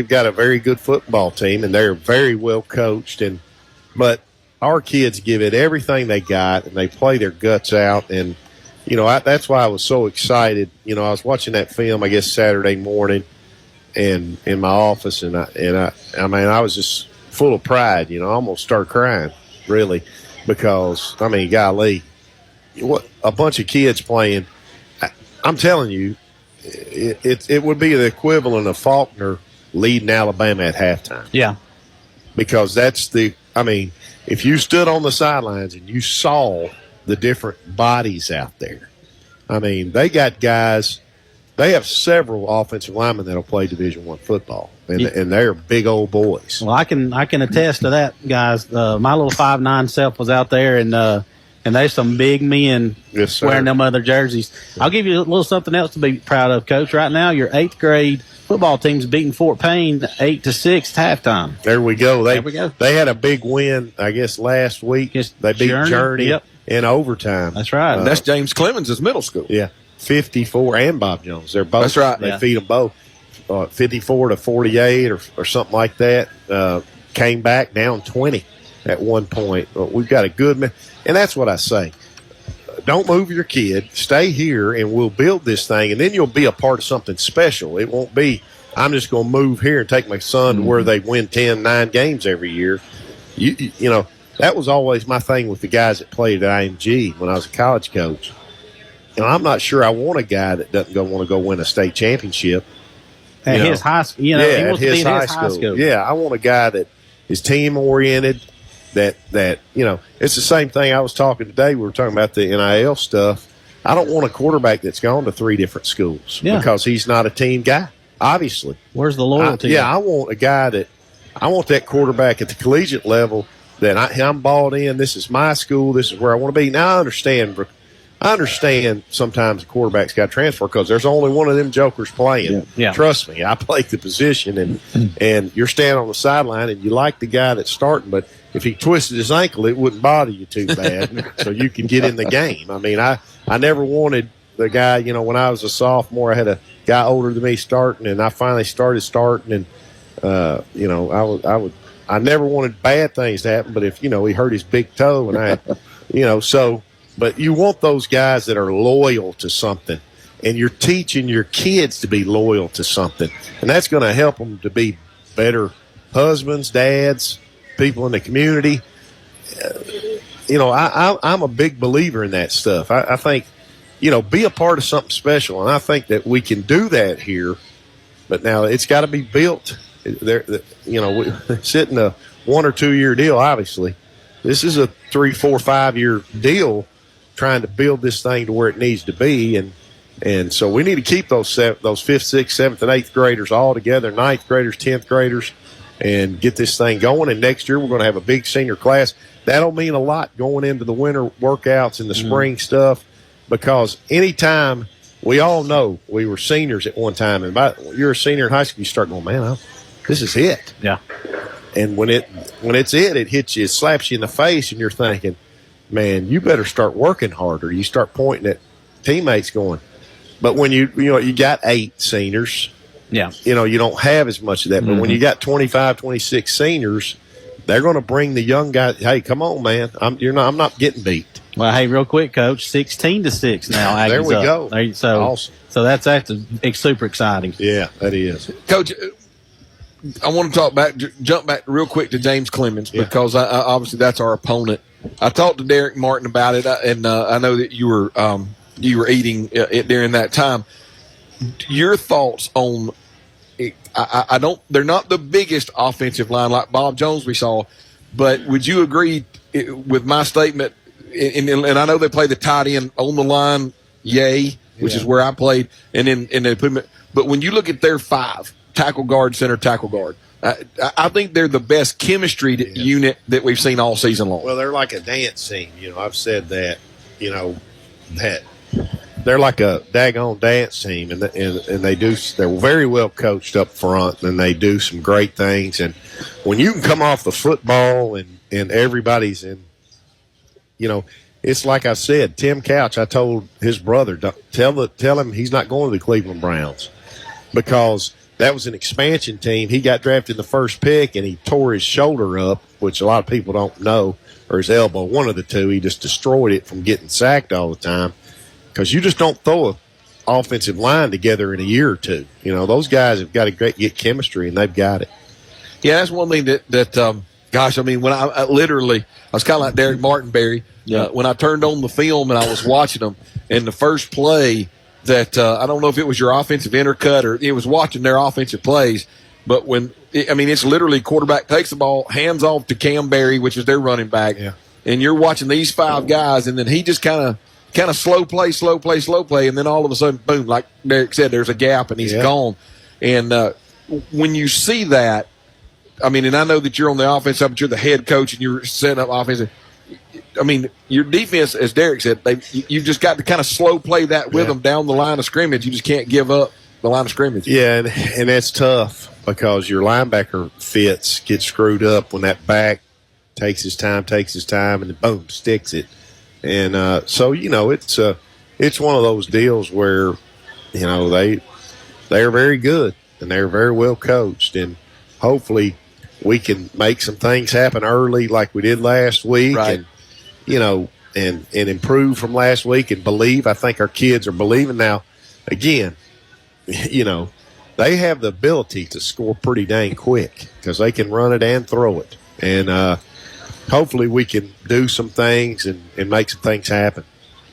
got a very good football team, and they're very well coached. But our kids give it everything they got, and they play their guts out. And, that's why I was so excited. I was watching that film, I guess, Saturday morning, and in my office, and I was just full of pride. I almost started crying, really, because golly, what a bunch of kids playing. I'm telling you, it would be the equivalent of Faulkner leading Alabama at halftime. Yeah, because if you stood on the sidelines and you saw the different bodies out there, they got guys. They have several offensive linemen that'll play Division I football, and they're big old boys. Well, I can attest to that, guys. My little 5'9" self was out there, and there's some big men wearing them other jerseys. I'll give you a little something else to be proud of, Coach. Right now, your 8th grade football team's beating Fort Payne 8-6 at halftime. There we go. They had a big win, I guess, last week. They beat Journey in overtime. That's right. That's James Clemens' middle school. Yeah. 54 and Bob Jones. They're both. That's right. They feed them both. 54-48 or something like that. Came back down 20 at one point. We've got a good man. And that's what I say. Don't move your kid. Stay here, and we'll build this thing, and then you'll be a part of something special. It won't be, I'm just going to move here and take my son to where they win 9 games every year. That was always my thing with the guys that played at IMG when I was a college coach. I'm not sure I want a guy that doesn't want to go win a state championship at his high school. He wants to be at his high school. Yeah, I want a guy that is team oriented. That it's the same thing. I was talking today. We were talking about the NIL stuff. I don't want a quarterback that's gone to 3 different schools because he's not a team guy. Obviously, where's the loyalty? I want a guy I want that quarterback at the collegiate level that I'm bought in. This is my school. This is where I want to be. Now I understand sometimes the quarterback's got to transfer because there's only one of them jokers playing. Yeah. Trust me, I played the position, and you're standing on the sideline, and you like the guy that's starting, but if he twisted his ankle, it wouldn't bother you too bad, so you can get in the game. I never wanted the guy, when I was a sophomore, I had a guy older than me starting, and I finally started starting, and, I I never wanted bad things to happen, but if, he hurt his big toe and but you want those guys that are loyal to something, and you're teaching your kids to be loyal to something, and that's going to help them to be better husbands, dads, people in the community. I'm a big believer in that stuff. I think, be a part of something special, and I think that we can do that here. But now it's got to be built. It's in a 1 or 2 year deal. Obviously, this is a 3, 4, 5 year deal, trying to build this thing to where it needs to be, and so we need to keep those 5th, 6th, 7th, and 8th graders all together, 9th graders, 10th graders, and get this thing going. And next year we're going to have a big senior class. That'll mean a lot going into the winter workouts and the spring stuff, because anytime, we all know we were seniors at one time, and you're a senior in high school, you start going, man, this is it. Yeah. And when it's it hits you, it slaps you in the face, and you're thinking, man, you better start working harder. You start pointing at teammates going. But when you got 8 seniors, yeah, you don't have as much of that. But when you got 25, 26 seniors, they're going to bring the young guys. Hey, come on, man! I'm not getting beat. Well, hey, real quick, Coach, 16-6 now. There we go. Awesome. So that's super exciting. Yeah, that is. Coach, I want to jump back real quick to James Clemens, because I obviously that's our opponent. I talked to Derek Martin about it, and I know that you were eating it during that time. Your thoughts on it? They're not the biggest offensive line like Bob Jones we saw, but would you agree with my statement? And I know they play the tight end on the line, which is where I played, and then they put them. But when you look at their 5, tackle guard, center, tackle guard, I think they're the best chemistry unit that we've seen all season long. Well, they're like a dance team. I've said that. That they're like a daggone dance team, and they're very well coached up front, and they do some great things. And when you can come off the football and everybody's in, it's like I said, Tim Couch, I told his brother, tell him he's not going to the Cleveland Browns, because that was an expansion team. He got drafted in the first pick, and he tore his shoulder up, which a lot of people don't know, or his elbow, one of the two. He just destroyed it from getting sacked all the time, because you just don't throw an offensive line together in a year or two. Those guys have got to get chemistry, and they've got it. Yeah, that's one thing that gosh, I mean, when I was kind of like Derek Martin, Barry. When I turned on the film and I was watching them, in the first play that I don't know if it was your offensive intercut or it was watching their offensive plays, but it's literally quarterback takes the ball, hands off to Cam Berry, which is their running back, and you're watching these 5 guys, and then he just kind of slow play, and then all of a sudden, boom, like Derek said, there's a gap and he's gone. And when you see that, and I know that you're on the offense, but you're the head coach and you're setting up offense. Your defense, as Derek said, you've just got to kind of slow play that with them down the line of scrimmage. You just can't give up the line of scrimmage. Yeah, and that's tough, because your linebacker fits get screwed up when that back takes his time, and then boom, sticks it. And so it's one of those deals where they are very good and they're very well coached, and hopefully we can make some things happen early like we did last week, and and improve from last week and believe. I think our kids are believing now. Again, they have the ability to score pretty dang quick, because they can run it and throw it. And hopefully we can do some things and make some things happen.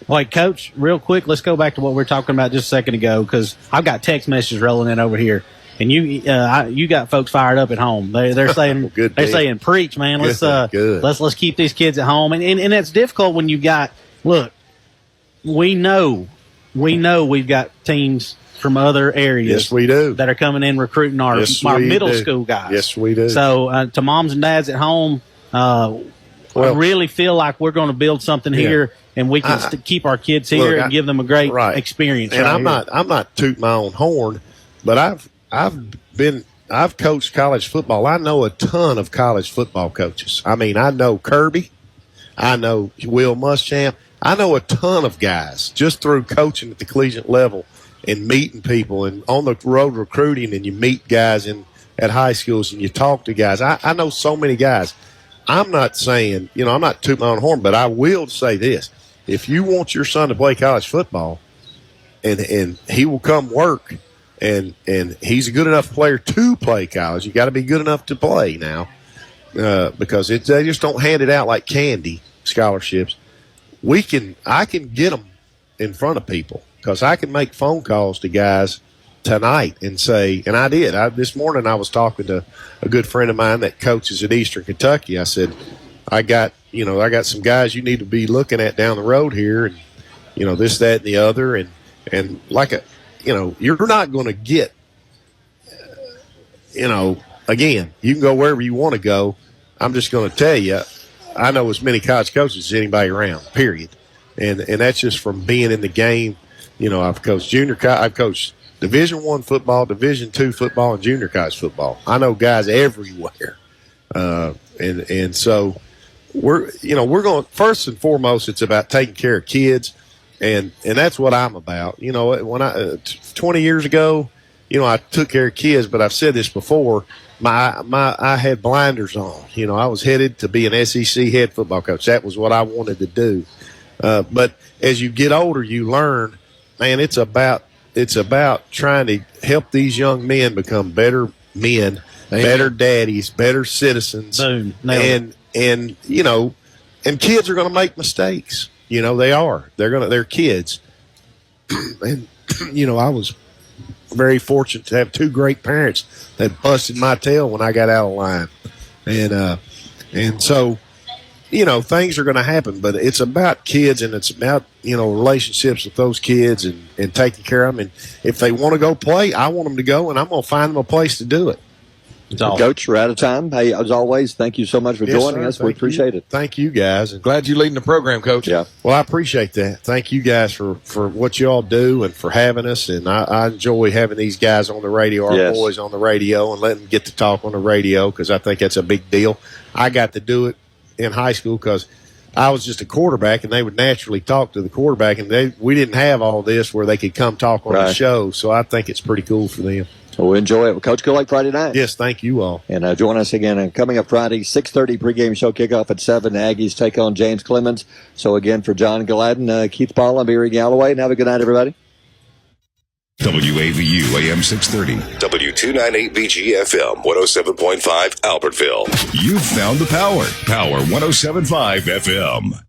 Wait, Coach, real quick, let's go back to what we were talking about just a second ago, because I've got text messages rolling in over here. And you got folks fired up at home. They're saying saying preach, man. Let's keep these kids at home. And it's difficult when you got, look, we know we've got teams from other areas. Yes, we do. That are coming in recruiting our middle school guys. Yes, we do. So to moms and dads at home, I really feel like we're going to build something here, and we can keep our kids here and give them a great experience. And I'm not tooting my own horn, but I've coached college football. I know a ton of college football coaches. I know Kirby. I know Will Muschamp. I know a ton of guys just through coaching at the collegiate level and meeting people and on the road recruiting, and you meet guys in at high schools and you talk to guys, I know so many guys. I'm not saying, I'm not tooting my own horn, but I will say this. If you want your son to play college football and he will come work and he's a good enough player to play college, you got to be good enough to play now because they just don't hand it out like candy, scholarships. I can get them in front of people because I can make phone calls to guys tonight and say, and I did. This morning I was talking to a good friend of mine that coaches at Eastern Kentucky. I said, I got some guys you need to be looking at down the road here, and this, that, and the other, and like you're not going to get, again, you can go wherever you want to go. I'm just going to tell you, I know as many college coaches as anybody around, period. And that's just from being in the game. I've coached I've coached Division I football, Division II football, and junior college football. I know guys everywhere. And so we're going, first and foremost, it's about taking care of kids. And that's what I'm about. When 20 years ago, I took care of kids, but I've said this before, I had blinders on. I was headed to be an SEC head football coach. That was what I wanted to do. But as you get older, you learn, man, it's about trying to help these young men become better men, better daddies, better citizens. Boom. And kids are going to make mistakes. They are. They're kids. And, I was very fortunate to have two great parents that busted my tail when I got out of line. And so, things are going to happen, but it's about kids and it's about, relationships with those kids and taking care of them. And if they want to go play, I want them to go, and I'm going to find them a place to do it. Coach, we're out of time. Hey, as always, thank you so much for joining us. We appreciate it. Thank you, guys. And glad you're leading the program, Coach. Yeah. Well, I appreciate that. Thank you guys for what you all do and for having us. And I enjoy having these guys on the radio, our boys on the radio, and letting them get to talk on the radio because I think that's a big deal. I got to do it in high school because I was just a quarterback, and they would naturally talk to the quarterback, and we didn't have all this where they could come talk on the show. So I think it's pretty cool for them. Well, enjoy it. Coach, good luck Friday night. Yes, thank you all. And join us again coming up Friday, 6:30 pregame show kickoff at 7. Aggies take on James Clemens. So again, for John Gladden, Keith Paul, I'm Barry Galloway, and have a good night, everybody. WAVU AM 630, W298 BGFM 107.5 Albertville. You've found the power. Power 107.5 FM.